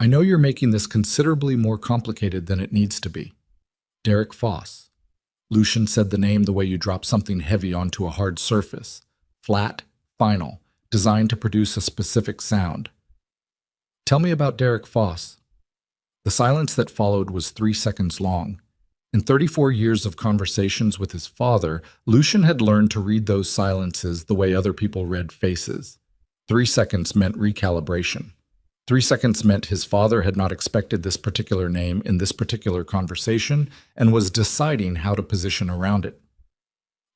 I know you're making this considerably more complicated than it needs to be. Derek Foss. Lucian said the name the way you drop something heavy onto a hard surface. Flat, final, designed to produce a specific sound. Tell me about Derek Foss. The silence that followed was 3 seconds long. In 34 years of conversations with his father, Lucian had learned to read those silences the way other people read faces. 3 seconds meant recalibration. 3 seconds meant his father had not expected this particular name in this particular conversation and was deciding how to position around it.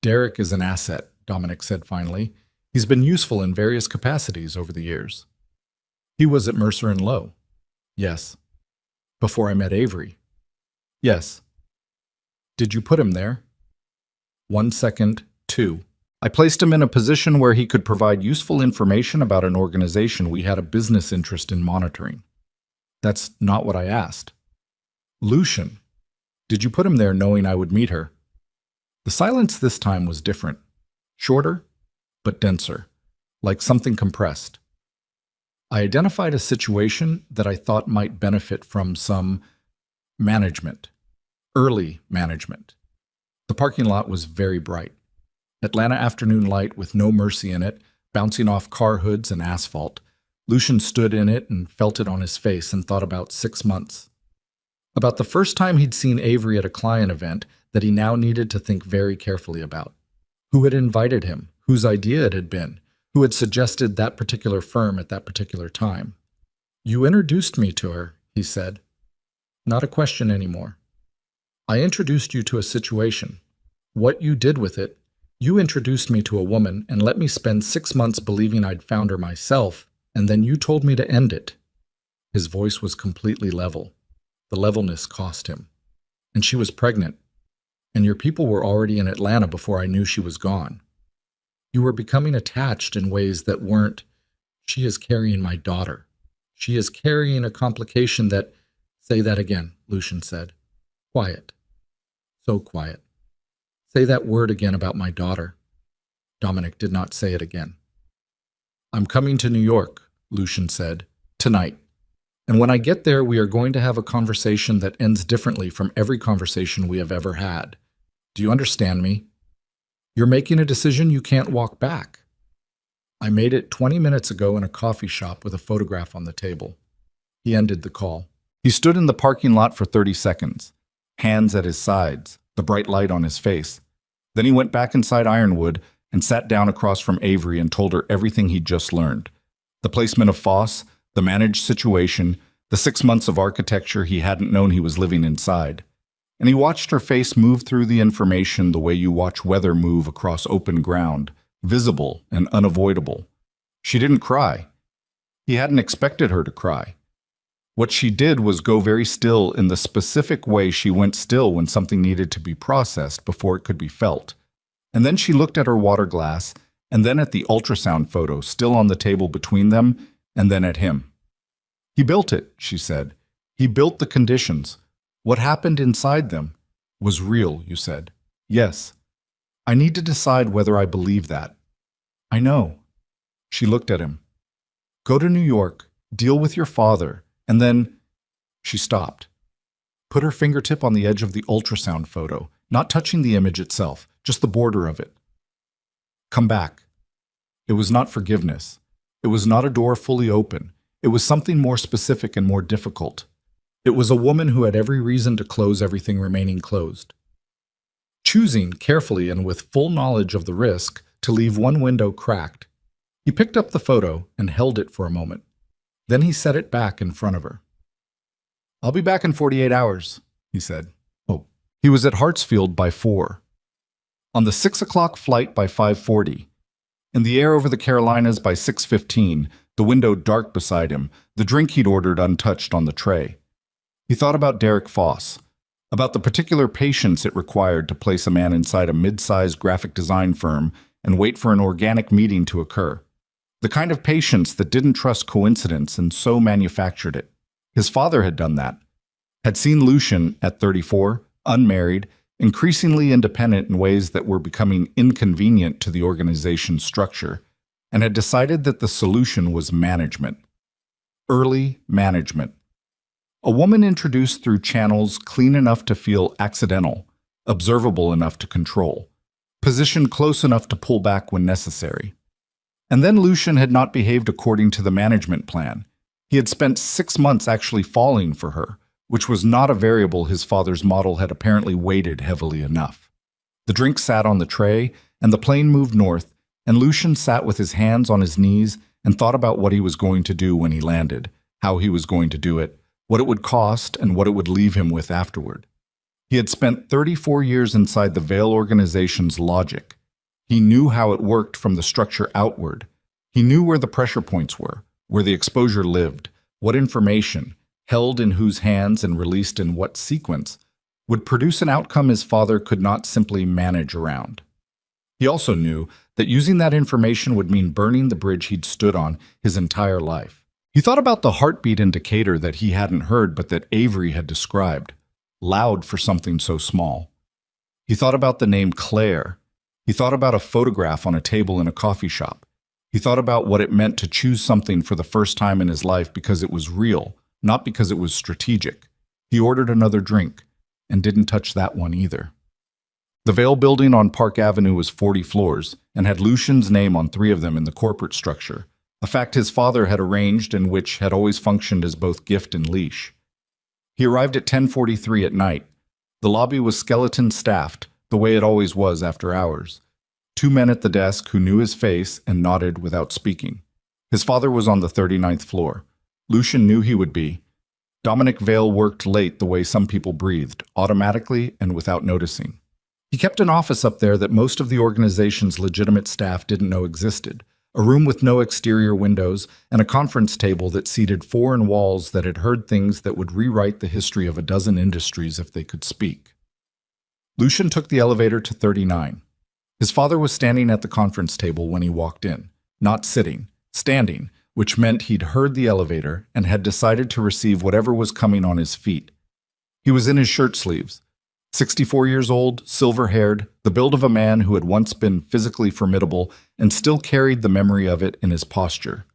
Derek is an asset, Dominic said finally. He's been useful in various capacities over the years. He was at Mercer and Lowe. Yes. Before I met Avery. Yes. Did you put him there? 1 second, 2. I placed him in a position where he could provide useful information about an organization we had a business interest in monitoring. That's not what I asked. Lucian, did you put him there knowing I would meet her? The silence this time was different. Shorter, but denser, like something compressed. I identified a situation that I thought might benefit from some management, early management. The parking lot was very bright. Atlanta afternoon light with no mercy in it, bouncing off car hoods and asphalt. Lucian stood in it and felt it on his face and thought about 6 months. About the first time he'd seen Avery at a client event that he now needed to think very carefully about. Who had invited him? Whose idea it had been? Who had suggested that particular firm at that particular time? You introduced me to her, he said. Not a question anymore. I introduced you to a situation. What you did with it, you introduced me to a woman and let me spend 6 months believing I'd found her myself, and then you told me to end it. His voice was completely level. The levelness cost him. And she was pregnant. And your people were already in Atlanta before I knew she was gone. You were becoming attached in ways that weren't, she is carrying my daughter. She is carrying a complication that, say that again, Lucian said. Quiet. So quiet. Say that word again about my daughter. Dominic did not say it again. I'm coming to New York, Lucian said, tonight. And when I get there, we are going to have a conversation that ends differently from every conversation we have ever had. Do you understand me? You're making a decision you can't walk back. I made it 20 minutes ago in a coffee shop with a photograph on the table. He ended the call. He stood in the parking lot for 30 seconds, hands at his sides, the bright light on his face. Then he went back inside Ironwood and sat down across from Avery and told her everything he'd just learned. The placement of Foss, the managed situation, the 6 months of architecture he hadn't known he was living inside. And he watched her face move through the information the way you watch weather move across open ground, visible and unavoidable. She didn't cry. He hadn't expected her to cry. What she did was go very still in the specific way she went still when something needed to be processed before it could be felt. And then she looked at her water glass, and then at the ultrasound photo still on the table between them, and then at him. He built it, she said. He built the conditions. What happened inside them was real, you said. Yes. I need to decide whether I believe that. I know. She looked at him. Go to New York, deal with your father, and then... She stopped. Put her fingertip on the edge of the ultrasound photo, not touching the image itself, just the border of it. Come back. It was not forgiveness. It was not a door fully open. It was something more specific and more difficult. It was a woman who had every reason to close everything remaining closed. Choosing carefully and with full knowledge of the risk to leave one window cracked, he picked up the photo and held it for a moment. Then he set it back in front of her. I'll be back in 48 hours, he said. Oh, he was at Hartsfield by 4. On the 6 o'clock flight by 5:40. In the air over the Carolinas by 6:15, the window dark beside him, the drink he'd ordered untouched on the tray. He thought about Derek Foss, about the particular patience it required to place a man inside a mid-sized graphic design firm and wait for an organic meeting to occur. The kind of patience that didn't trust coincidence and so manufactured it. His father had done that. Had seen Lucian, at 34, unmarried, increasingly independent in ways that were becoming inconvenient to the organization's structure, and had decided that the solution was management. Early management. A woman introduced through channels clean enough to feel accidental, observable enough to control, positioned close enough to pull back when necessary. And then Lucian had not behaved according to the management plan. He had spent 6 months actually falling for her, which was not a variable his father's model had apparently weighted heavily enough. The drink sat on the tray, and the plane moved north, and Lucian sat with his hands on his knees and thought about what he was going to do when he landed, how he was going to do it, what it would cost, and what it would leave him with afterward. He had spent 34 years inside the Vail organization's logic. He knew how it worked from the structure outward. He knew where the pressure points were, where the exposure lived, what information, held in whose hands and released in what sequence, would produce an outcome his father could not simply manage around. He also knew that using that information would mean burning the bridge he'd stood on his entire life. He thought about the heartbeat indicator that he hadn't heard but that Avery had described, loud for something so small. He thought about the name Claire. He thought about a photograph on a table in a coffee shop. He thought about what it meant to choose something for the first time in his life because it was real, not because it was strategic. He ordered another drink and didn't touch that one either. The Vail building on Park Avenue was 40 floors and had Lucian's name on 3 of them in the corporate structure, a fact his father had arranged and which had always functioned as both gift and leash. He arrived at 10:43 at night. The lobby was skeleton-staffed, the way it always was after hours. 2 men at the desk who knew his face and nodded without speaking. His father was on the 39th floor. Lucian knew he would be. Dominic Vail worked late the way some people breathed, automatically and without noticing. He kept an office up there that most of the organization's legitimate staff didn't know existed, a room with no exterior windows, and a conference table that seated 4 in walls that had heard things that would rewrite the history of a dozen industries if they could speak. Lucian took the elevator to 39. His father was standing at the conference table when he walked in, not sitting, standing, which meant he'd heard the elevator and had decided to receive whatever was coming on his feet. He was in his shirt sleeves. 64 years old, silver-haired, the build of a man who had once been physically formidable and still carried the memory of it in his posture.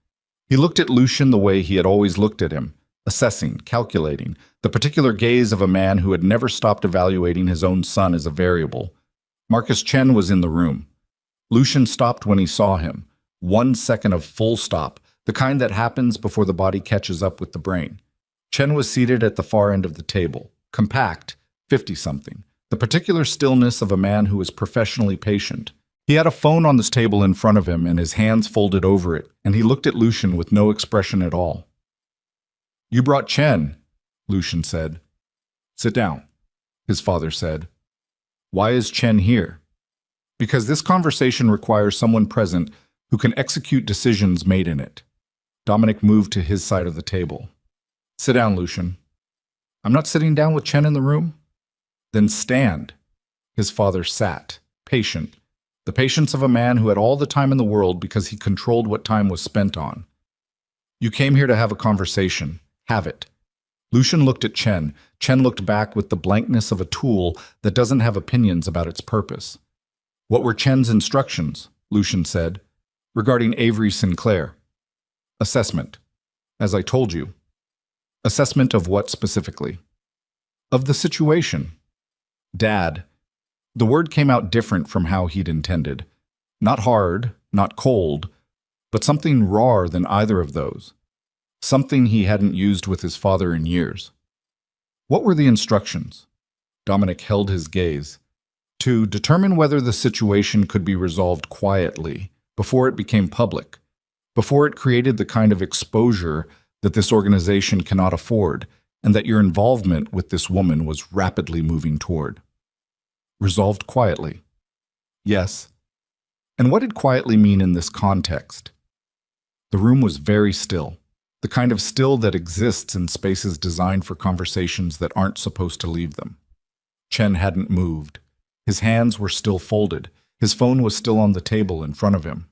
He looked at Lucian the way he had always looked at him, assessing, calculating, the particular gaze of a man who had never stopped evaluating his own son as a variable. Marcus Chen was in the room. Lucian stopped when he saw him. 1 second of full stop, the kind that happens before the body catches up with the brain. Chen was seated at the far end of the table, compact, 50-something, the particular stillness of a man who is professionally patient. He had a phone on this table in front of him and his hands folded over it, and he looked at Lucian with no expression at all. "You brought Chen," Lucian said. "Sit down," his father said. "Why is Chen here?" "Because this conversation requires someone present who can execute decisions made in it." Dominic moved to his side of the table. "Sit down, Lucian." "I'm not sitting down with Chen in the room." "Then stand." His father sat, patient, the patience of a man who had all the time in the world because he controlled what time was spent on. "You came here to have a conversation. Have it." Lucian looked at Chen. Chen looked back with the blankness of a tool that doesn't have opinions about its purpose. "What were Chen's instructions?" Lucian said. "Regarding Avery Sinclair." "Assessment. As I told you." "Assessment of what specifically?" "Of the situation." "Dad." The word came out different from how he'd intended. Not hard, not cold, but something rawer than either of those. Something he hadn't used with his father in years. "What were the instructions?" Dominic held his gaze. "To determine whether the situation could be resolved quietly, before it became public, before it created the kind of exposure that this organization cannot afford, and that your involvement with this woman was rapidly moving toward." "Resolved quietly." "Yes." "And what did quietly mean in this context?" The room was very still, the kind of still that exists in spaces designed for conversations that aren't supposed to leave them. Chen hadn't moved. His hands were still folded. His phone was still on the table in front of him.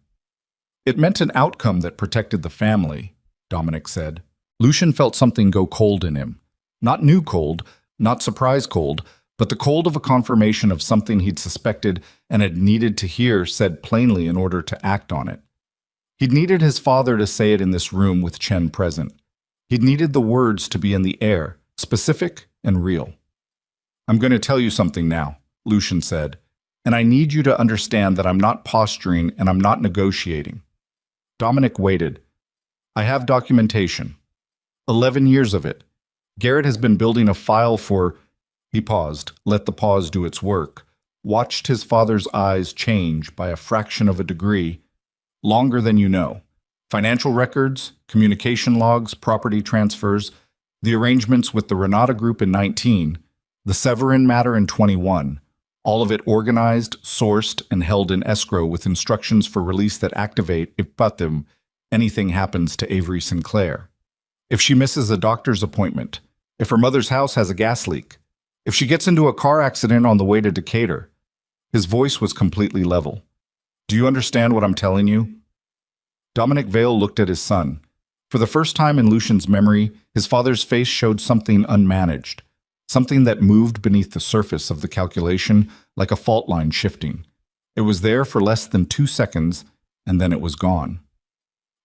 "It meant an outcome that protected the family," Dominic said. Lucian felt something go cold in him. Not new cold, not surprise cold, but the cold of a confirmation of something he'd suspected and had needed to hear said plainly in order to act on it. He'd needed his father to say it in this room with Chen present. He'd needed the words to be in the air, specific and real. "I'm going to tell you something now," Lucian said, "and I need you to understand that I'm not posturing and I'm not negotiating." Dominic waited. "I have documentation. 11 years of it. Garrett has been building a file for—" He paused, let the pause do its work, watched his father's eyes change by a fraction of a degree. "Longer than you know. Financial records, communication logs, property transfers, the arrangements with the Renata Group in 19, the Severin matter in 21, all of it organized, sourced, and held in escrow with instructions for release that activate if but them anything happens to Avery Sinclair. If she misses a doctor's appointment, if her mother's house has a gas leak, if she gets into a car accident on the way to Decatur." His voice was completely level. "Do you understand what I'm telling you?" Dominic Vale looked at his son. For the first time in Lucian's memory, his father's face showed something unmanaged, something that moved beneath the surface of the calculation like a fault line shifting. It was there for less than 2 seconds, and then it was gone.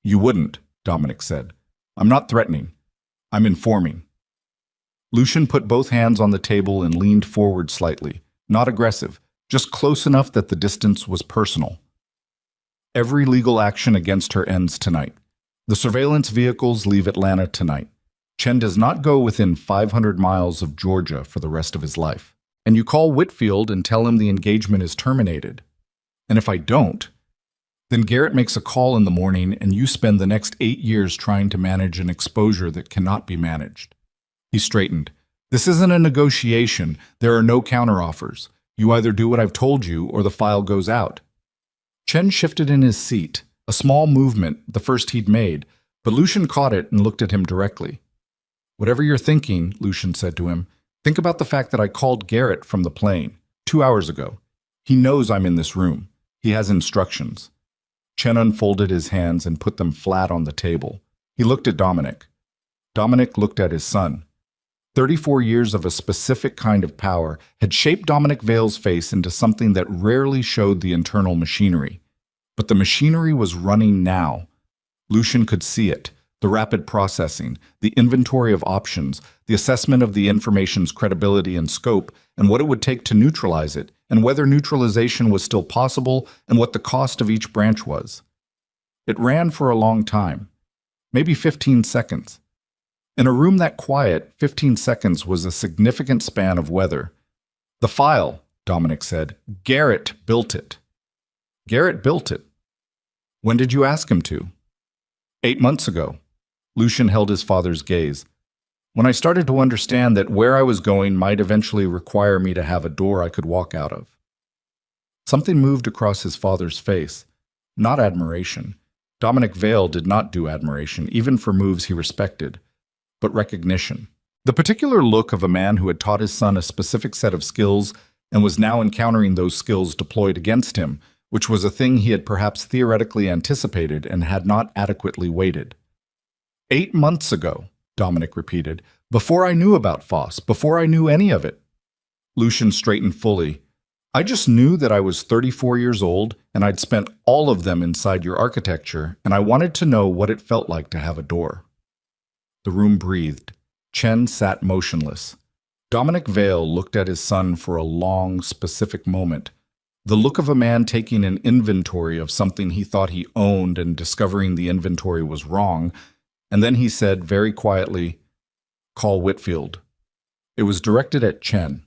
"You wouldn't," Dominic said. "I'm not threatening. I'm informing." Lucian put both hands on the table and leaned forward slightly, not aggressive, just close enough that the distance was personal. "Every legal action against her ends tonight. The surveillance vehicles leave Atlanta tonight. Chen does not go within 500 miles of Georgia for the rest of his life. And you call Whitfield and tell him the engagement is terminated. And if I don't, then Garrett makes a call in the morning and you spend the next 8 years trying to manage an exposure that cannot be managed." He straightened. "This isn't a negotiation. There are no counteroffers. You either do what I've told you or the file goes out." Chen shifted in his seat, a small movement, the first he'd made, but Lucian caught it and looked at him directly. "Whatever you're thinking," Lucian said to him, "think about the fact that I called Garrett from the plane 2 hours ago. He knows I'm in this room. He has instructions." Chen unfolded his hands and put them flat on the table. He looked at Dominic. Dominic looked at his son. 34 years of a specific kind of power had shaped Dominic Vale's face into something that rarely showed the internal machinery. But the machinery was running now. Lucian could see it. The rapid processing, the inventory of options, the assessment of the information's credibility and scope, and what it would take to neutralize it, and whether neutralization was still possible, and what the cost of each branch was. It ran for a long time, maybe 15 seconds. In a room that quiet, 15 seconds was a significant span of weather. The file, Dominic said, Garrett built it. Garrett built it. When did you ask him to? 8 months ago. Lucian held his father's gaze. When I started to understand that where I was going might eventually require me to have a door I could walk out of. Something moved across his father's face. Not admiration. Dominic Vale did not do admiration, even for moves he respected, but recognition. The particular look of a man who had taught his son a specific set of skills and was now encountering those skills deployed against him, which was a thing he had perhaps theoretically anticipated and had not adequately weighted. 8 months ago, Dominic repeated, before I knew about Foss, before I knew any of it. Lucian straightened fully. I just knew that I was 34 years old and I'd spent all of them inside your architecture, and I wanted to know what it felt like to have a door. The room breathed. Chen sat motionless. Dominic Vale looked at his son for a long, specific moment. The look of a man taking an inventory of something he thought he owned and discovering the inventory was wrong. And then he said very quietly, "Call Whitfield." It was directed at Chen.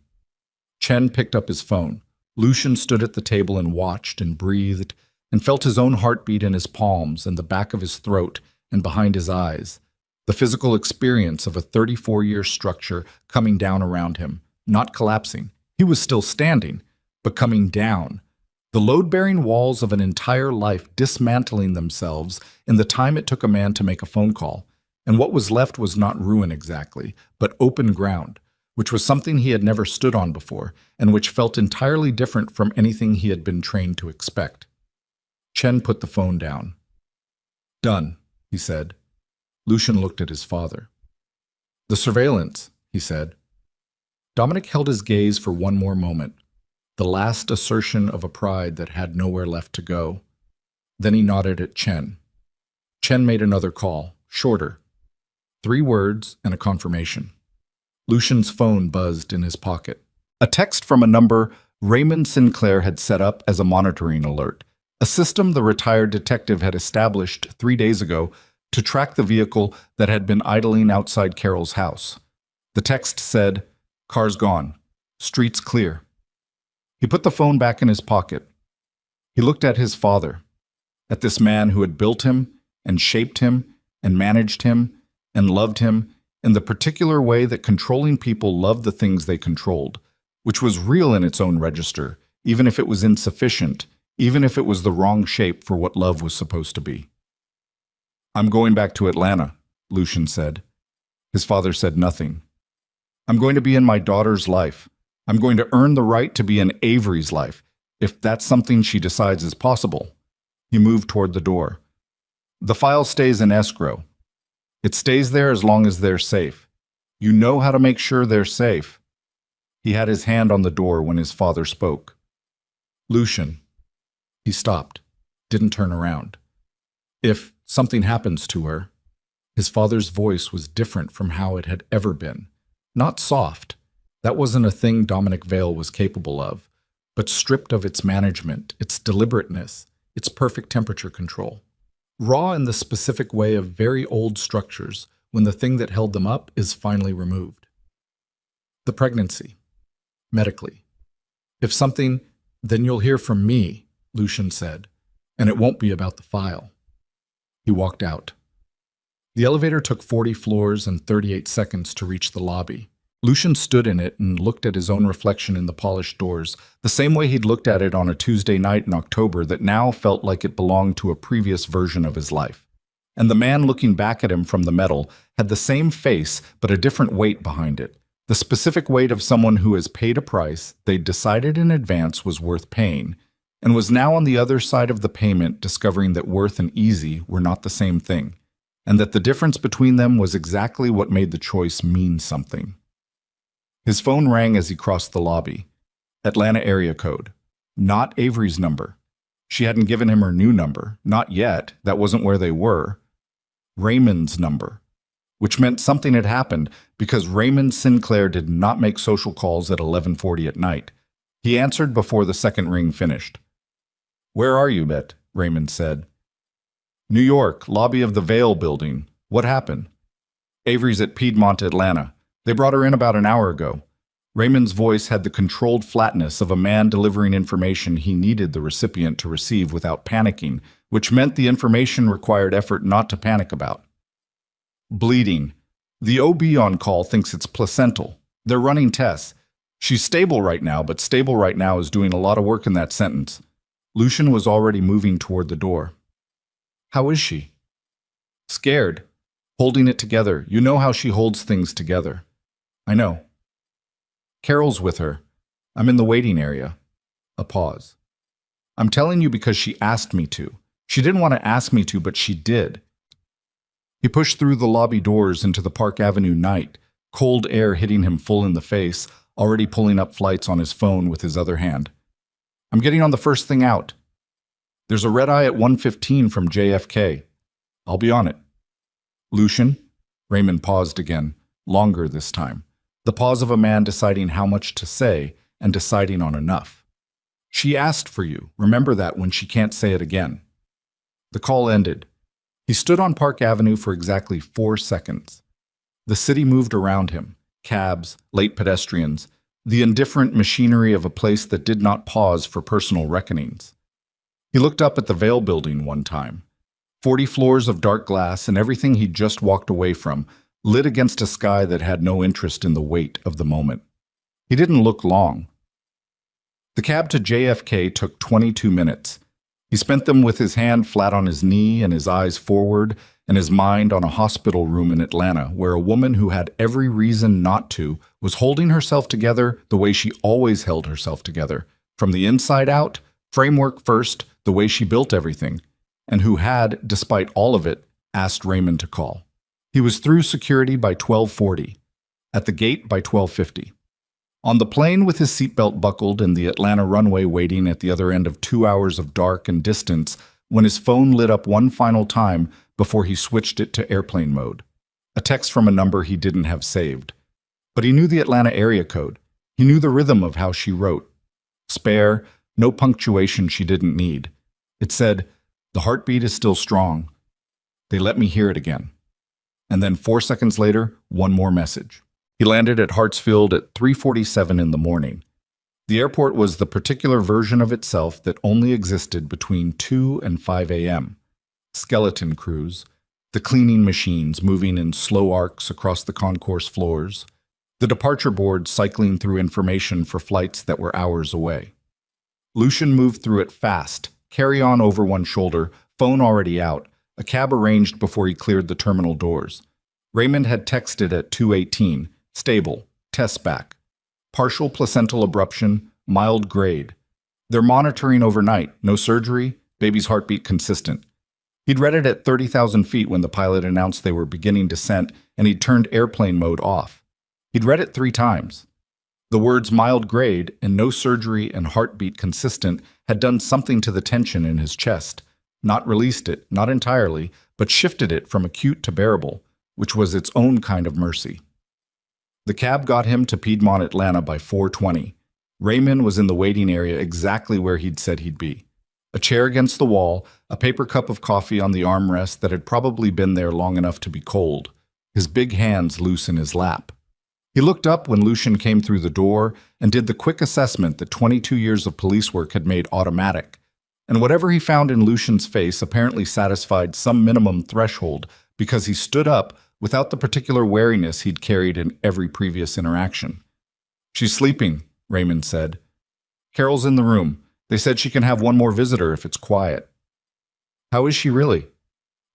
Chen picked up his phone. Lucian stood at the table and watched and breathed and felt his own heartbeat in his palms and the back of his throat and behind his eyes. The physical experience of a 34-year structure coming down around him, not collapsing. He was still standing, but coming down. The load-bearing walls of an entire life dismantling themselves in the time it took a man to make a phone call. And what was left was not ruin exactly, but open ground, which was something he had never stood on before, and which felt entirely different from anything he had been trained to expect. Chen put the phone down. "Done," he said. Lucian looked at his father. "The surveillance," he said. Dominic held his gaze for one more moment. The last assertion of a pride that had nowhere left to go. Then he nodded at Chen. Chen made another call, shorter. 3 words and a confirmation. Lucian's phone buzzed in his pocket. A text from a number Raymond Sinclair had set up as a monitoring alert, a system the retired detective had established 3 days ago to track the vehicle that had been idling outside Carol's house. The text said, "Car's gone. Street's clear." He put the phone back in his pocket. He looked at his father, at this man who had built him and shaped him and managed him and loved him in the particular way that controlling people love the things they controlled, which was real in its own register, even if it was insufficient, even if it was the wrong shape for what love was supposed to be. "I'm going back to Atlanta," Lucian said. His father said nothing. "I'm going to be in my daughter's life. I'm going to earn the right to be in Avery's life, if that's something she decides is possible." He moved toward the door. "The file stays in escrow. It stays there as long as they're safe. You know how to make sure they're safe." He had his hand on the door when his father spoke. "Lucian." He stopped, didn't turn around. "If something happens to her," his father's voice was different from how it had ever been. Not soft. That wasn't a thing Dominic Vale was capable of, but stripped of its management, its deliberateness, its perfect temperature control. Raw in the specific way of very old structures when the thing that held them up is finally removed. The pregnancy. Medically. "If something, then you'll hear from me," Lucian said, "and it won't be about the file." He walked out. The elevator took 40 floors and 38 seconds to reach the lobby. Lucian stood in it and looked at his own reflection in the polished doors, the same way he'd looked at it on a Tuesday night in October that now felt like it belonged to a previous version of his life. And the man looking back at him from the metal had the same face but a different weight behind it, the specific weight of someone who has paid a price they'd decided in advance was worth paying, and was now on the other side of the payment discovering that worth and easy were not the same thing, and that the difference between them was exactly what made the choice mean something. His phone rang as he crossed the lobby. Atlanta area code. Not Avery's number. She hadn't given him her new number. Not yet. That wasn't where they were. Raymond's number. Which meant something had happened because Raymond Sinclair did not make social calls at 11:40 at night. He answered before the second ring finished. "Where are you, Bet?" Raymond said. "New York, lobby of the Vale building. What happened?" "Avery's at Piedmont, Atlanta. They brought her in about an hour ago." Raymond's voice had the controlled flatness of a man delivering information he needed the recipient to receive without panicking, which meant the information required effort not to panic about. "Bleeding. The OB on call thinks it's placental. They're running tests. She's stable right now, but stable right now is doing a lot of work in that sentence." Lucian was already moving toward the door. "How is she?" "Scared. Holding it together. You know how she holds things together." "I know." "Carol's with her. I'm in the waiting area." A pause. "I'm telling you because she asked me to. She didn't want to ask me to, but she did." He pushed through the lobby doors into the Park Avenue night, cold air hitting him full in the face, already pulling up flights on his phone with his other hand. "I'm getting on the first thing out. There's a red-eye at 1:15 from JFK. I'll be on it." "Lucian?" Raymond paused again, longer this time. The pause of a man deciding how much to say and deciding on enough. "She asked for you. Remember that when she can't say it again." The call ended. He stood on Park Avenue for exactly 4 seconds. The city moved around him. Cabs, late pedestrians, the indifferent machinery of a place that did not pause for personal reckonings. He looked up at the Vale building one time. 40 floors of dark glass and everything he'd just walked away from, lit against a sky that had no interest in the weight of the moment. He didn't look long. The cab to JFK took 22 minutes. He spent them with his hand flat on his knee and his eyes forward and his mind on a hospital room in Atlanta where a woman who had every reason not to was holding herself together the way she always held herself together, from the inside out, framework first, the way she built everything, and who had, despite all of it, asked Raymond to call. He was through security by 12:40, at the gate by 12:50. On the plane with his seatbelt buckled and the Atlanta runway waiting at the other end of 2 hours of dark and distance when his phone lit up one final time before he switched it to airplane mode. A text from a number he didn't have saved. But he knew the Atlanta area code. He knew the rhythm of how she wrote. Spare, no punctuation she didn't need. It said, "The heartbeat is still strong. They let me hear it again." And then 4 seconds later, one more message. He landed at Hartsfield at 3:47 in the morning. The airport was the particular version of itself that only existed between 2 and 5 a.m. Skeleton crews, the cleaning machines moving in slow arcs across the concourse floors, the departure board cycling through information for flights that were hours away. Lucian moved through it fast, carry-on over one shoulder, phone already out, a cab arranged before he cleared the terminal doors. Raymond had texted at 2:18, stable, tests back. Partial placental abruption, mild grade. They're monitoring overnight, no surgery, baby's heartbeat consistent. He'd read it at 30,000 feet when the pilot announced they were beginning descent and he'd turned airplane mode off. He'd read it 3 times. The words mild grade and no surgery and heartbeat consistent had done something to the tension in his chest. Not released it, not entirely, but shifted it from acute to bearable, which was its own kind of mercy. The cab got him to Piedmont, Atlanta by 4:20. Raymond was in the waiting area exactly where he'd said he'd be. A chair against the wall, a paper cup of coffee on the armrest that had probably been there long enough to be cold, his big hands loose in his lap. He looked up when Lucian came through the door and did the quick assessment that 22 years of police work had made automatic. And whatever he found in Lucian's face apparently satisfied some minimum threshold because he stood up without the particular wariness he'd carried in every previous interaction. "She's sleeping," Raymond said. "Carol's in the room. They said she can have one more visitor if it's quiet." "How is she really?"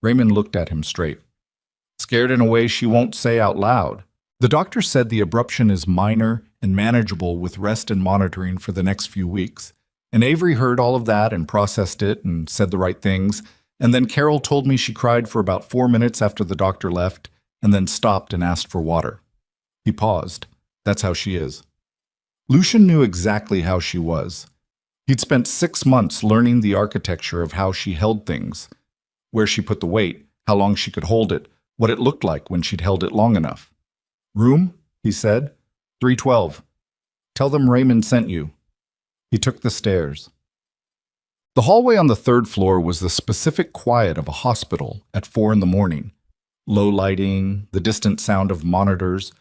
Raymond looked at him straight. "Scared in a way she won't say out loud. The doctor said the abruption is minor and manageable with rest and monitoring for the next few weeks. And Avery heard all of that and processed it and said the right things. And then Carol told me she cried for about 4 minutes after the doctor left and then stopped and asked for water." He paused. That's how she is. Lucian knew exactly how she was. He'd spent 6 months learning the architecture of how she held things, where she put the weight, how long she could hold it, what it looked like when she'd held it long enough. "Room," he said, "312. Tell them Raymond sent you." He took the stairs. The hallway on the third floor was the specific quiet of a hospital at 4 in the morning. Low lighting, the distant sound of monitors,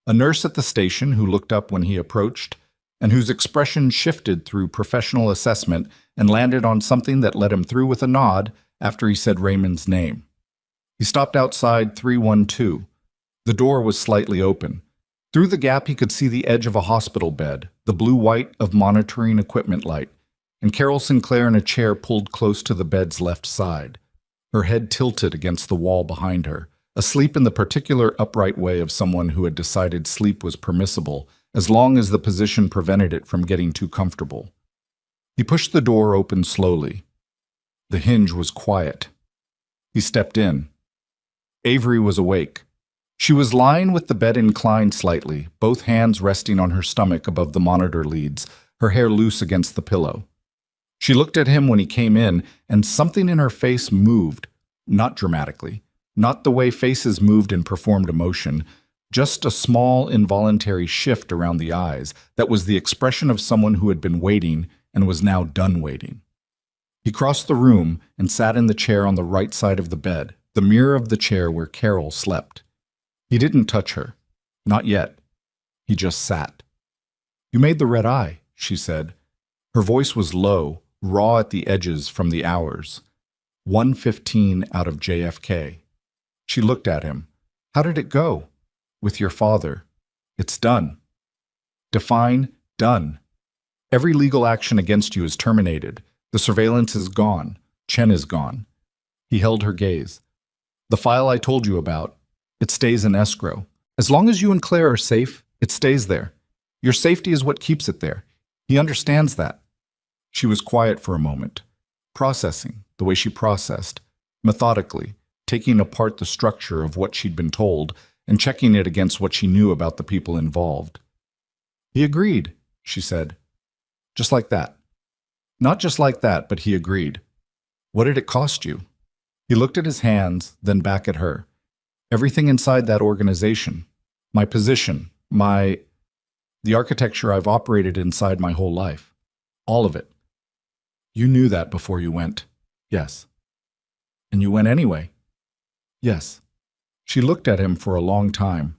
a nurse at the station who looked up when he approached, and whose expression shifted through professional assessment and landed on something that let him through with a nod after he said Raymond's name. He stopped outside 312. The door was slightly open. Through the gap he could see the edge of a hospital bed, the blue-white of monitoring equipment light, and Carol Sinclair in a chair pulled close to the bed's left side, her head tilted against the wall behind her, asleep in the particular upright way of someone who had decided sleep was permissible as long as the position prevented it from getting too comfortable. He pushed the door open slowly. The hinge was quiet. He stepped in. Avery was awake. She was lying with the bed inclined slightly, both hands resting on her stomach above the monitor leads, her hair loose against the pillow. She looked at him when he came in, and something in her face moved, not dramatically, not the way faces moved in performed emotion, just a small, involuntary shift around the eyes that was the expression of someone who had been waiting and was now done waiting. He crossed the room and sat in the chair on the right side of the bed, the mirror of the chair where Carol slept. He didn't touch her. Not yet. He just sat. "You made the red eye," she said. Her voice was low, raw at the edges from the hours. 1:15 out of JFK. She looked at him. "How did it go?" "With your father. It's done." "Define done." "Every legal action against you is terminated. The surveillance is gone. Chen is gone." He held her gaze. "The file I told you about, it stays in escrow. As long as you and Claire are safe, it stays there. Your safety is what keeps it there. He understands that." She was quiet for a moment, processing the way she processed, methodically, taking apart the structure of what she'd been told and checking it against what she knew about the people involved. "He agreed," she said. "Just like that." "Not just like that, but he agreed." "What did it cost you?" He looked at his hands, then back at her. "Everything inside that organization. My position, the architecture I've operated inside my whole life. All of it." "You knew that before you went." "Yes." "And you went anyway." "Yes." She looked at him for a long time.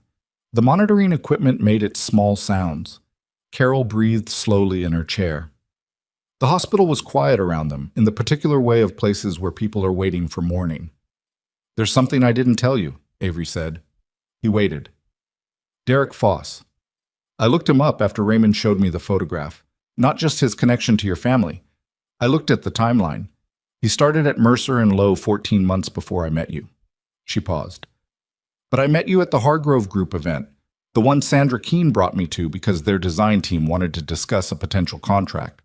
The monitoring equipment made its small sounds. Carol breathed slowly in her chair. The hospital was quiet around them, in the particular way of places where people are waiting for morning. "There's something I didn't tell you," Avery said. He waited. "Derek Foss. I looked him up after Raymond showed me the photograph. Not just his connection to your family. I looked at the timeline. He started at Mercer and Lowe 14 months before I met you." She paused. "But I met you at the Hargrove Group event, the one Sandra Keene brought me to because their design team wanted to discuss a potential contract."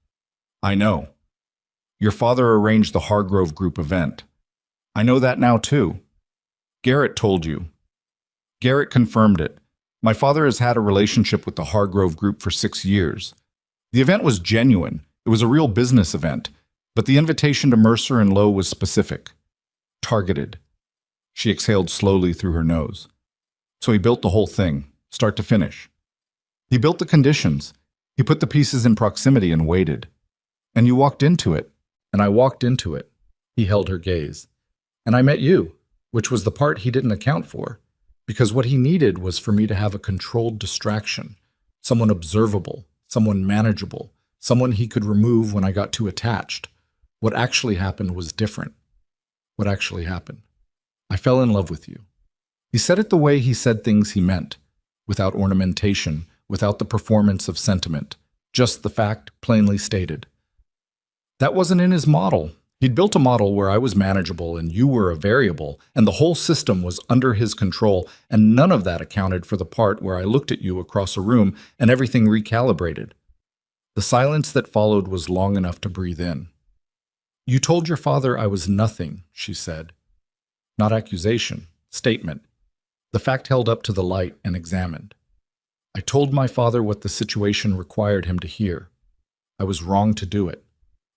"I know. Your father arranged the Hargrove Group event. I know that now too. Garrett told you." Garrett confirmed it. "My father has had a relationship with the Hargrove Group for 6 years. The event was genuine. It was a real business event, but the invitation to Mercer and Lowe was specific. Targeted." She exhaled slowly through her nose. "So he built the whole thing, start to finish. He built the conditions. He put the pieces in proximity and waited. And you walked into it, and I walked into it." He held her gaze. "And I met you, which was the part he didn't account for, because what he needed was for me to have a controlled distraction, someone observable, someone manageable, someone he could remove when I got too attached. What actually happened was different. What actually happened. I fell in love with you." He said it the way he said things he meant, without ornamentation, without the performance of sentiment, just the fact plainly stated. That wasn't in his model. He'd built a model where I was manageable and you were a variable, and the whole system was under his control, and none of that accounted for the part where I looked at you across a room and everything recalibrated. The silence that followed was long enough to breathe in. "You told your father I was nothing," she said. Not accusation, statement. The fact held up to the light and examined. I told my father what the situation required him to hear. I was wrong to do it.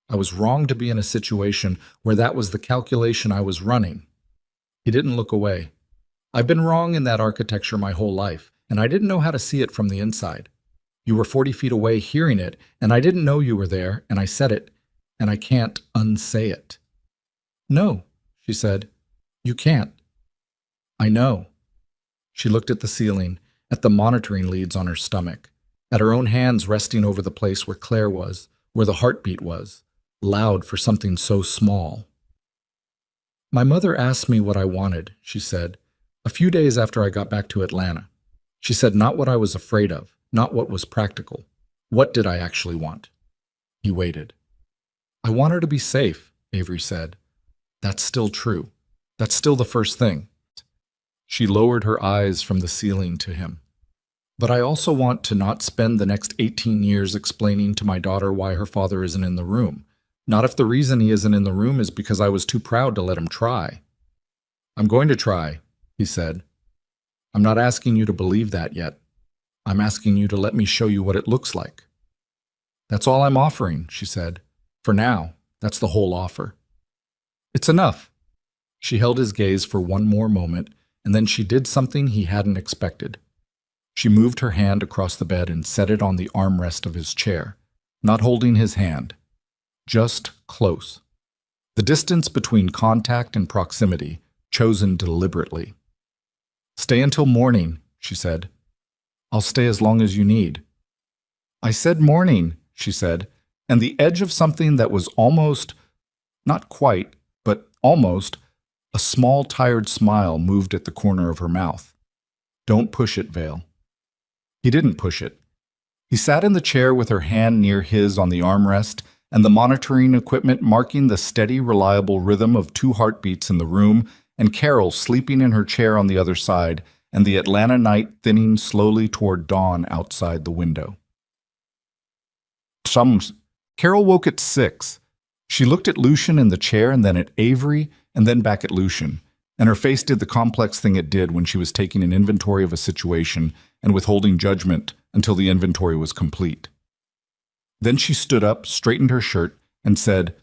I was wrong to be in a situation where that was the calculation I was running. He didn't look away. I've been wrong in that architecture my whole life, and I didn't know how to see it from the inside. You were 40 feet away hearing it, and I didn't know you were there, and I said it, and I can't unsay it. No, she said. You can't. I know. She looked at the ceiling, at the monitoring leads on her stomach, at her own hands resting over the place where Claire was, where the heartbeat was, loud for something so small. My mother asked me what I wanted, she said, a few days after I got back to Atlanta. She said not what I was afraid of, not what was practical. What did I actually want? He waited. I want her to be safe, Avery said. That's still true. That's still the first thing. She lowered her eyes from the ceiling to him. But I also want to not spend the next 18 years explaining to my daughter why her father isn't in the room. Not if the reason he isn't in the room is because I was too proud to let him try. I'm going to try, he said. I'm not asking you to believe that yet. I'm asking you to let me show you what it looks like. That's all I'm offering, she said. For now, that's the whole offer. It's enough. She held his gaze for one more moment, and then she did something he hadn't expected. She moved her hand across the bed and set it on the armrest of his chair, not holding his hand, just close. The distance between contact and proximity, chosen deliberately. Stay until morning, she said. I'll stay as long as you need. I said morning, she said, and the edge of something that was almost, not quite, but almost, a small tired smile moved at the corner of her mouth. Don't push it, Vale. He didn't push it. He sat in the chair with her hand near his on the armrest and the monitoring equipment marking the steady, reliable rhythm of 2 heartbeats in the room and Carol sleeping in her chair on the other side and the Atlanta night thinning slowly toward dawn outside the window. Carol woke at 6. She looked at Lucian in the chair and then at Avery and then back at Lucian, and her face did the complex thing it did when she was taking an inventory of a situation and withholding judgment until the inventory was complete. Then she stood up, straightened her shirt, and said,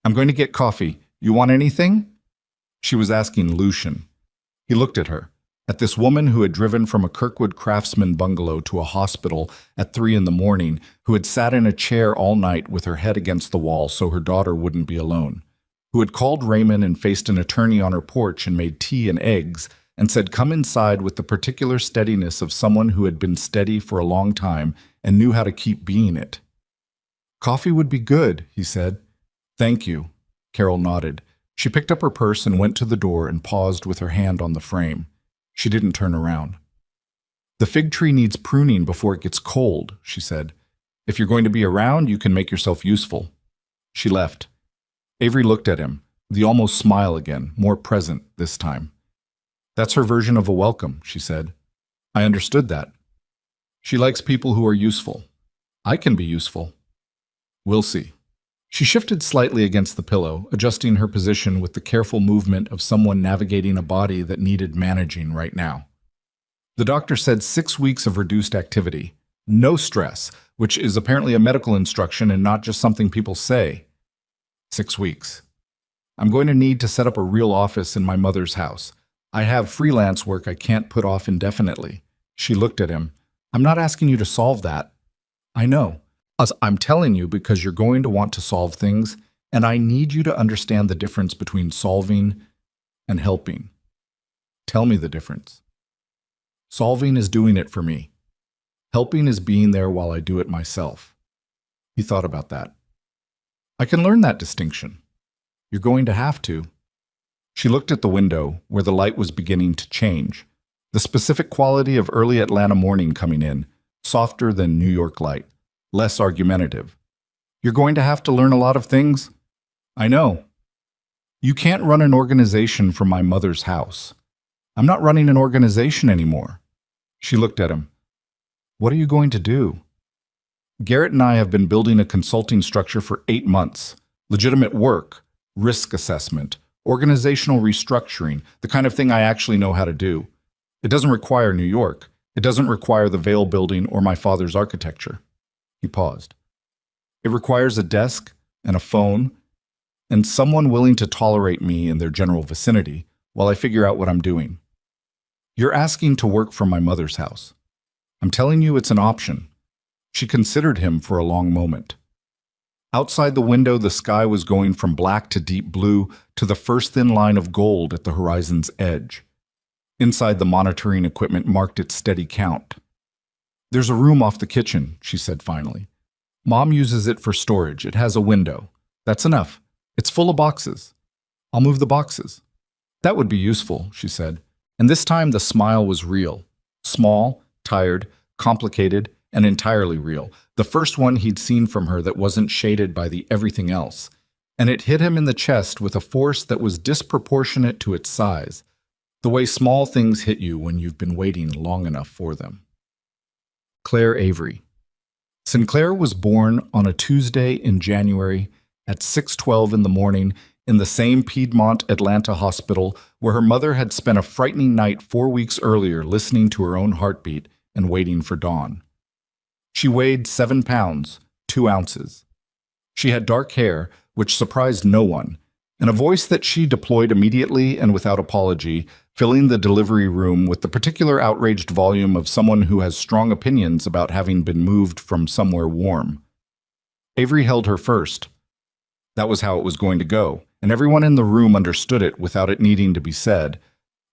I'm going to get coffee. You want anything? She was asking Lucian. He looked at her, at this woman who had driven from a Kirkwood craftsman bungalow to a hospital at 3 a.m, who had sat in a chair all night with her head against the wall so her daughter wouldn't be alone, who had called Raymond and faced an attorney on her porch and made tea and eggs, and said come inside with the particular steadiness of someone who had been steady for a long time and knew how to keep being it. Coffee would be good, he said. Thank you. Carol nodded. She picked up her purse and went to the door and paused with her hand on the frame. She didn't turn around. The fig tree needs pruning before it gets cold, she said. If you're going to be around, you can make yourself useful. She left. Avery looked at him, the almost smile again, more present this time. That's her version of a welcome, she said. I understood that. She likes people who are useful. I can be useful. We'll see. She shifted slightly against the pillow, adjusting her position with the careful movement of someone navigating a body that needed managing right now. The doctor said 6 weeks of reduced activity. No stress, which is apparently a medical instruction and not just something people say. 6 weeks. I'm going to need to set up a real office in my mother's house. I have freelance work I can't put off indefinitely. She looked at him. I'm not asking you to solve that. I know. I'm telling you because you're going to want to solve things, and I need you to understand the difference between solving and helping. Tell me the difference. Solving is doing it for me. Helping is being there while I do it myself. He thought about that. I can learn that distinction. You're going to have to. She looked at the window, where the light was beginning to change. The specific quality of early Atlanta morning coming in, softer than New York light, less argumentative. You're going to have to learn a lot of things. I know. You can't run an organization from my mother's house. I'm not running an organization anymore. She looked at him. What are you going to do? Garrett and I have been building a consulting structure for 8 months. Legitimate work, risk assessment, organizational restructuring, the kind of thing I actually know how to do. It doesn't require New York. It doesn't require the Vale building or my father's architecture. He paused. It requires a desk and a phone and someone willing to tolerate me in their general vicinity while I figure out what I'm doing. You're asking to work from my mother's house. I'm telling you it's an option. She considered him for a long moment. Outside the window, the sky was going from black to deep blue to the first thin line of gold at the horizon's edge. Inside, the monitoring equipment marked its steady count. There's a room off the kitchen, she said finally. Mom uses it for storage. It has a window. That's enough. It's full of boxes. I'll move the boxes. That would be useful, she said. And this time the smile was real. Small, tired, complicated, and entirely real. The first one he'd seen from her that wasn't shaded by the everything else. And it hit him in the chest with a force that was disproportionate to its size. The way small things hit you when you've been waiting long enough for them. Claire Avery. Sinclair was born on a Tuesday in January at 6:12 in the morning in the same Piedmont, Atlanta hospital where her mother had spent a frightening night 4 weeks earlier listening to her own heartbeat and waiting for dawn. She weighed 7 pounds, 2 ounces. She had dark hair, which surprised no one, and a voice that she deployed immediately and without apology, filling the delivery room with the particular outraged volume of someone who has strong opinions about having been moved from somewhere warm. Avery held her first. That was how it was going to go, and everyone in the room understood it without it needing to be said.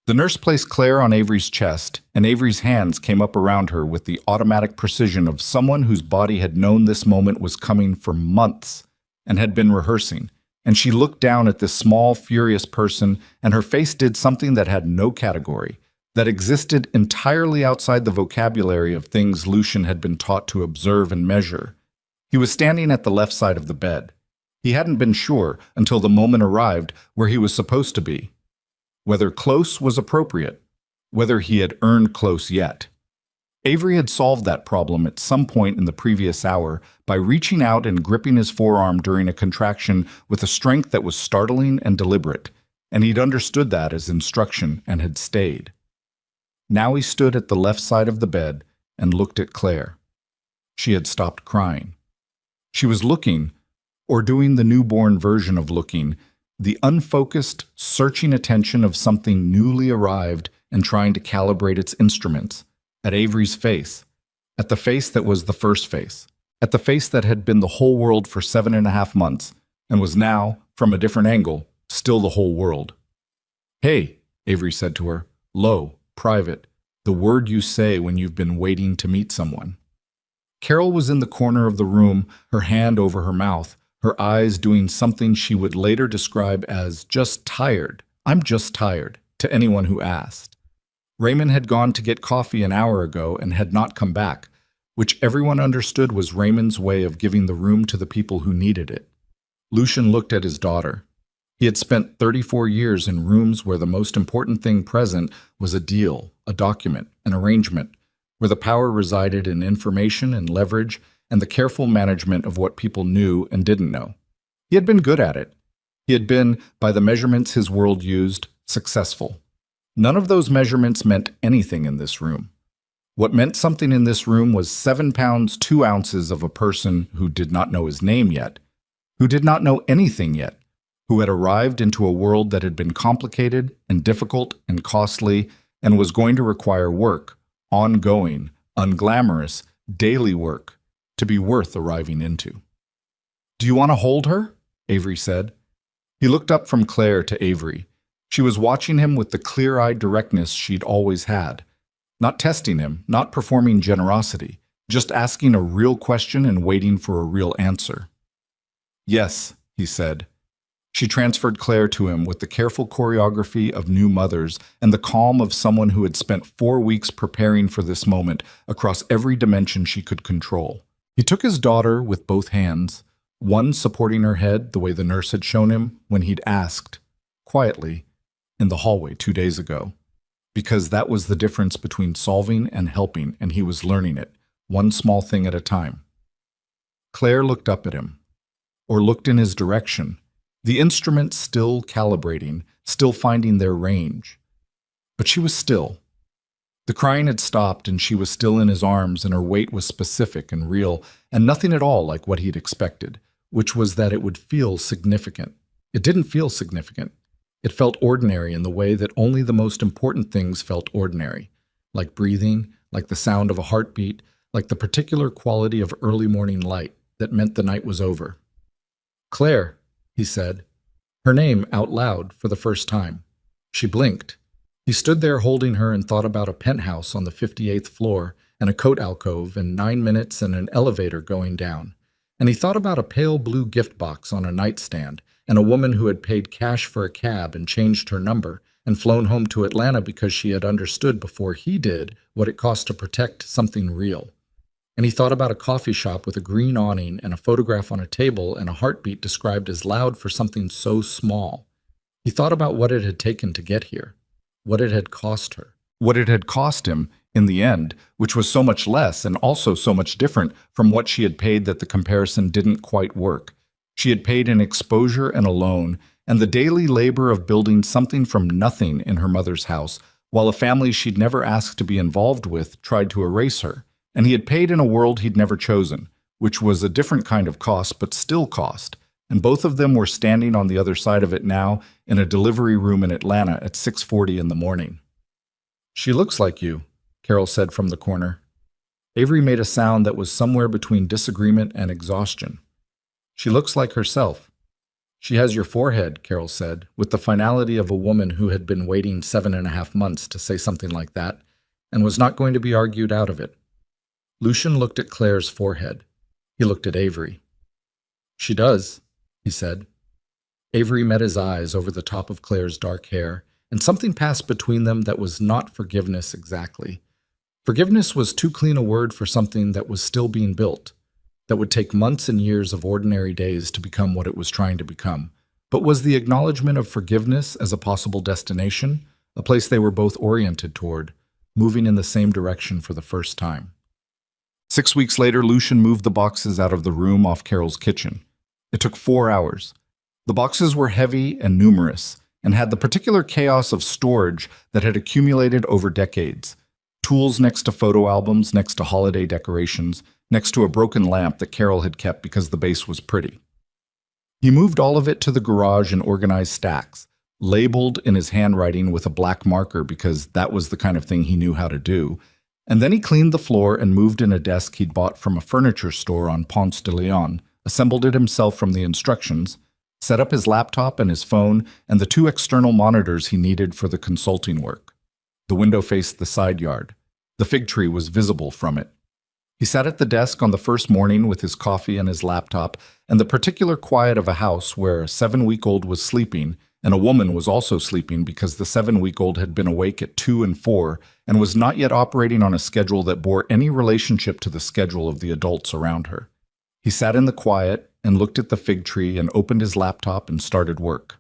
The nurse placed Claire on Avery's chest, and Avery's hands came up around her with the automatic precision of someone whose body had known this moment was coming for months and had been rehearsing. And she looked down at this small, furious person, and her face did something that had no category, that existed entirely outside the vocabulary of things Lucian had been taught to observe and measure. He was standing at the left side of the bed. He hadn't been sure until the moment arrived where he was supposed to be. Whether close was appropriate, whether he had earned close yet. Avery had solved that problem at some point in the previous hour by reaching out and gripping his forearm during a contraction with a strength that was startling and deliberate, and he'd understood that as instruction and had stayed. Now he stood at the left side of the bed and looked at Claire. She had stopped crying. She was looking, or doing the newborn version of looking, the unfocused, searching attention of something newly arrived and trying to calibrate its instruments, at Avery's face, at the face that was the first face, at the face that had been the whole world for 7.5 months, and was now, from a different angle, still the whole world. "Hey," Avery said to her, low, private, the word you say when you've been waiting to meet someone. Carol was in the corner of the room, her hand over her mouth, her eyes doing something she would later describe as just tired. "I'm just tired," to anyone who asked. Raymond had gone to get coffee an hour ago and had not come back, which everyone understood was Raymond's way of giving the room to the people who needed it. Lucian looked at his daughter. He had spent 34 years in rooms where the most important thing present was a deal, a document, an arrangement, where the power resided in information and leverage and the careful management of what people knew and didn't know. He had been good at it. He had been, by the measurements his world used, successful. None of those measurements meant anything in this room. What meant something in this room was 7 pounds, 2 ounces of a person who did not know his name yet, who did not know anything yet, who had arrived into a world that had been complicated and difficult and costly and was going to require work, ongoing, unglamorous, daily work, to be worth arriving into. "Do you want to hold her?" Avery said. He looked up from Claire to Avery. She was watching him with the clear-eyed directness she'd always had. Not testing him, not performing generosity, just asking a real question and waiting for a real answer. "Yes," he said. She transferred Claire to him with the careful choreography of new mothers and the calm of someone who had spent 4 weeks preparing for this moment across every dimension she could control. He took his daughter with both hands, one supporting her head the way the nurse had shown him when he'd asked, quietly, in the hallway 2 days ago. Because that was the difference between solving and helping, and he was learning it, one small thing at a time. Claire looked up at him, or looked in his direction, the instruments still calibrating, still finding their range. But she was still. The crying had stopped and she was still in his arms and her weight was specific and real and nothing at all like what he'd expected, which was that it would feel significant. It didn't feel significant. It felt ordinary in the way that only the most important things felt ordinary, like breathing, like the sound of a heartbeat, like the particular quality of early morning light that meant the night was over. "Claire," he said, her name out loud for the first time. She blinked. He stood there holding her and thought about a penthouse on the 58th floor and a coat alcove and 9 minutes and an elevator going down. And he thought about a pale blue gift box on a nightstand and a woman who had paid cash for a cab and changed her number and flown home to Atlanta because she had understood before he did what it cost to protect something real. And he thought about a coffee shop with a green awning and a photograph on a table and a heartbeat described as loud for something so small. He thought about what it had taken to get here, what it had cost her, what it had cost him in the end, which was so much less and also so much different from what she had paid that the comparison didn't quite work. She had paid in exposure and a loan, and the daily labor of building something from nothing in her mother's house, while a family she'd never asked to be involved with tried to erase her. And he had paid in a world he'd never chosen, which was a different kind of cost, but still cost. And both of them were standing on the other side of it now in a delivery room in Atlanta at 6:40 in the morning. "She looks like you," Carol said from the corner. Avery made a sound that was somewhere between disagreement and exhaustion. "She looks like herself." "She has your forehead," Carol said, with the finality of a woman who had been waiting 7.5 months to say something like that, and was not going to be argued out of it. Lucian looked at Claire's forehead. He looked at Avery. "She does," he said. Avery met his eyes over the top of Claire's dark hair, and something passed between them that was not forgiveness exactly. Forgiveness was too clean a word for something that was still being built, that would take months and years of ordinary days to become what it was trying to become. But was the acknowledgement of forgiveness as a possible destination, a place they were both oriented toward, moving in the same direction for the first time? 6 weeks later, Lucian moved the boxes out of the room off Carol's kitchen. It took 4 hours. The boxes were heavy and numerous, and had the particular chaos of storage that had accumulated over decades. Tools next to photo albums, next to holiday decorations, next to a broken lamp that Carol had kept because the base was pretty. He moved all of it to the garage in organized stacks, labeled in his handwriting with a black marker because that was the kind of thing he knew how to do, and then he cleaned the floor and moved in a desk he'd bought from a furniture store on Ponce de Leon, assembled it himself from the instructions, set up his laptop and his phone and the 2 external monitors he needed for the consulting work. The window faced the side yard. The fig tree was visible from it. He sat at the desk on the first morning with his coffee and his laptop and the particular quiet of a house where a 7-week-old was sleeping and a woman was also sleeping because the 7-week-old had been awake at 2 and 4 and was not yet operating on a schedule that bore any relationship to the schedule of the adults around her. He sat in the quiet and looked at the fig tree and opened his laptop and started work.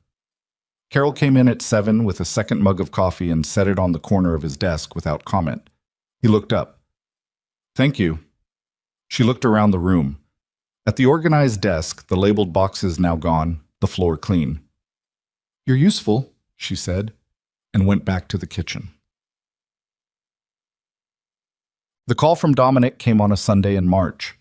Carol came in at 7 with a second mug of coffee and set it on the corner of his desk without comment. He looked up. "Thank you." She looked around the room. At the organized desk, the labeled boxes now gone, the floor clean. "You're useful," she said, and went back to the kitchen. The call from Dominic came on a Sunday in March.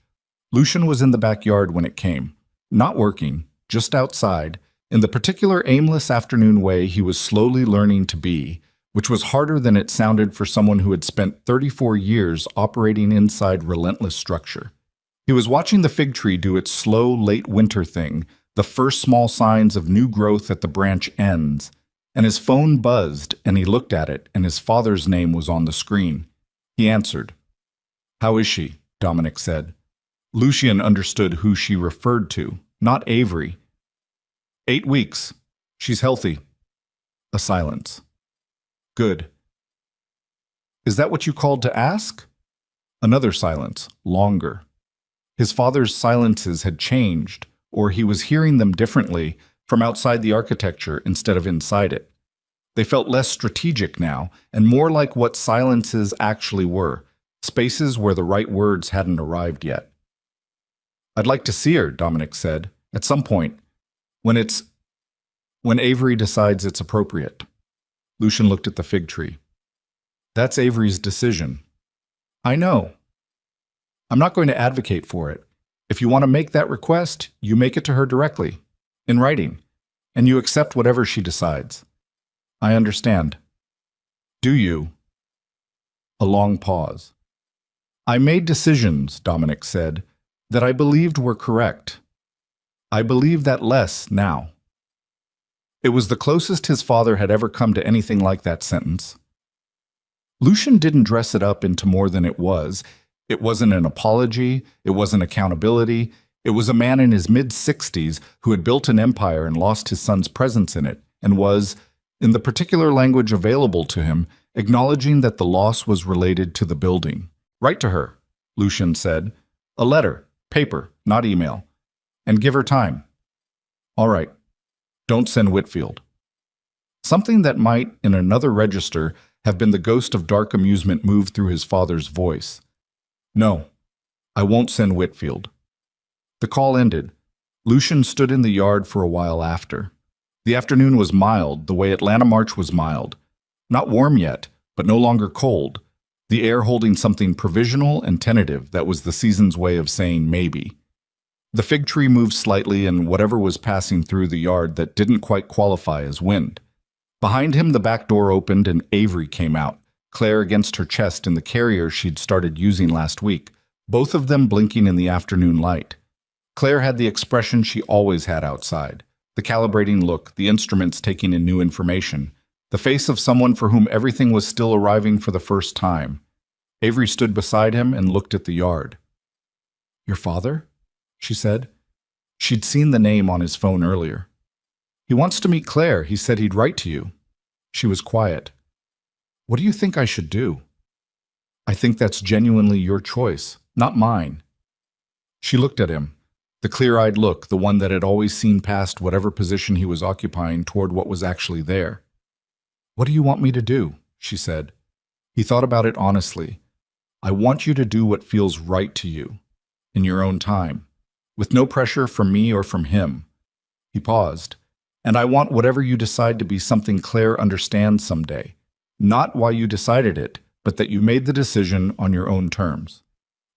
Lucian was in the backyard when it came, not working, just outside, in the particular aimless afternoon way he was slowly learning to be, which was harder than it sounded for someone who had spent 34 years operating inside relentless structure. He was watching the fig tree do its slow, late winter thing, the first small signs of new growth at the branch ends, and his phone buzzed, and he looked at it, and his father's name was on the screen. He answered. "How is she?" Dominic said. Lucian understood who she referred to, not Avery. 8 weeks. She's healthy." A silence. "Good. Is that what you called to ask?" Another silence, longer. His father's silences had changed, or he was hearing them differently, from outside the architecture instead of inside it. They felt less strategic now, and more like what silences actually were, spaces where the right words hadn't arrived yet. "I'd like to see her," Dominic said, "at some point, when Avery decides it's appropriate." Lucian looked at the fig tree. That's Avery's decision. I know. I'm not going to advocate for it. If you want to make that request, you make it to her directly, in writing, and you accept whatever she decides. I understand. Do you? A long pause. I made decisions, Dominic said, that I believed were correct. I believe that less now. It was the closest his father had ever come to anything like that sentence. Lucian didn't dress it up into more than it was. It wasn't an apology, it wasn't accountability. It was a man in his mid-60s who had built an empire and lost his son's presence in it, and was, in the particular language available to him, acknowledging that the loss was related to the building. Write to her, Lucian said. A letter, paper, not email. And give her time. All right. Don't send Whitfield. Something that might, in another register, have been the ghost of dark amusement moved through his father's voice. No, I won't send Whitfield. The call ended. Lucian stood in the yard for a while after. The afternoon was mild, the way Atlanta March was mild. Not warm yet, but no longer cold. The air holding something provisional and tentative that was the season's way of saying maybe. The fig tree moved slightly in whatever was passing through the yard that didn't quite qualify as wind. Behind him, the back door opened and Avery came out, Claire against her chest in the carrier she'd started using last week, both of them blinking in the afternoon light. Claire had the expression she always had outside, the calibrating look, the instruments taking in new information, the face of someone for whom everything was still arriving for the first time. Avery stood beside him and looked at the yard. Your father? She said. She'd seen the name on his phone earlier. He wants to meet Claire. He said he'd write to you. She was quiet. What do you think I should do? I think that's genuinely your choice, not mine. She looked at him, the clear-eyed look, the one that had always seen past whatever position he was occupying toward what was actually there. What do you want me to do? She said. He thought about it honestly. I want you to do what feels right to you, in your own time, with no pressure from me or from him. He paused. And I want whatever you decide to be something Claire understands someday. Not why you decided it, but that you made the decision on your own terms.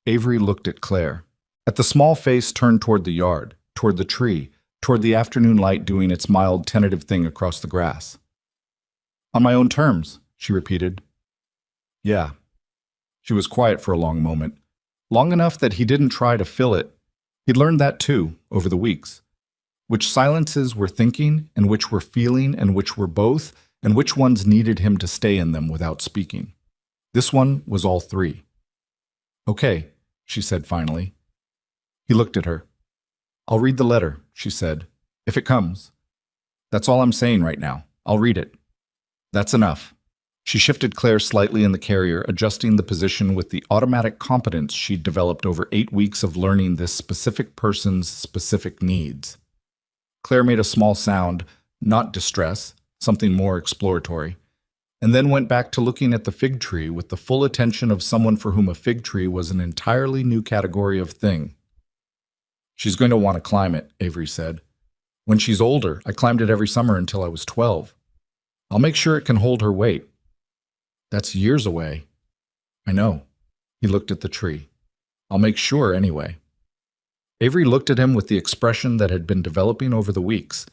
Avery looked at Claire, at the small face turned toward the yard, toward the tree, toward the afternoon light doing its mild, tentative thing across the grass. On my own terms, she repeated. Yeah. She was quiet for a long moment, long enough that he didn't try to fill it. He'd learned that too, over the weeks. Which silences were thinking, and which were feeling, and which were both, and which ones needed him to stay in them without speaking. This one was all three. Okay, she said finally. He looked at her. I'll read the letter, she said, if it comes. That's all I'm saying right now. I'll read it. That's enough. She shifted Claire slightly in the carrier, adjusting the position with the automatic competence she'd developed over 8 weeks of learning this specific person's specific needs. Claire made a small sound, not distress, something more exploratory, and then went back to looking at the fig tree with the full attention of someone for whom a fig tree was an entirely new category of thing. She's going to want to climb it, Avery said. When she's older, I climbed it every summer until I was 12. I'll make sure it can hold her weight. That's years away. I know. He looked at the tree. I'll make sure anyway. Avery looked at him with the expression that had been developing over the weeks,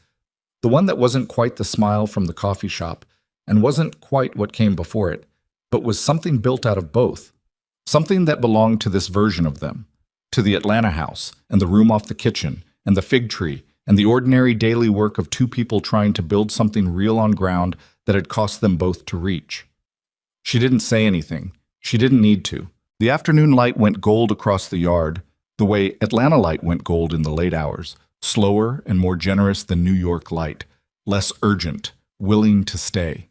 the one that wasn't quite the smile from the coffee shop and wasn't quite what came before it, but was something built out of both, something that belonged to this version of them, to the Atlanta house and the room off the kitchen and the fig tree and the ordinary daily work of two people trying to build something real on ground that had cost them both to reach. She didn't say anything. She didn't need to. The afternoon light went gold across the yard, the way Atlanta light went gold in the late hours, slower and more generous than New York light, less urgent, willing to stay.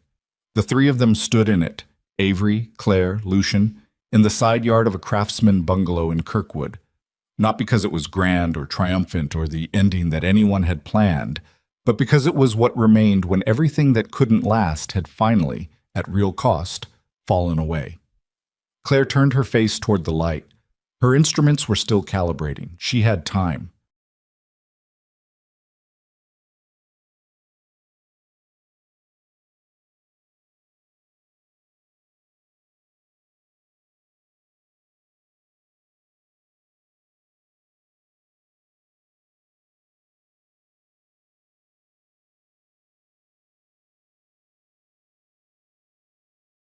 The three of them stood in it, Avery, Claire, Lucian, in the side yard of a craftsman bungalow in Kirkwood, not because it was grand or triumphant or the ending that anyone had planned, but because it was what remained when everything that couldn't last had finally, at real cost, fallen away. Claire turned her face toward the light. Her instruments were still calibrating. She had time.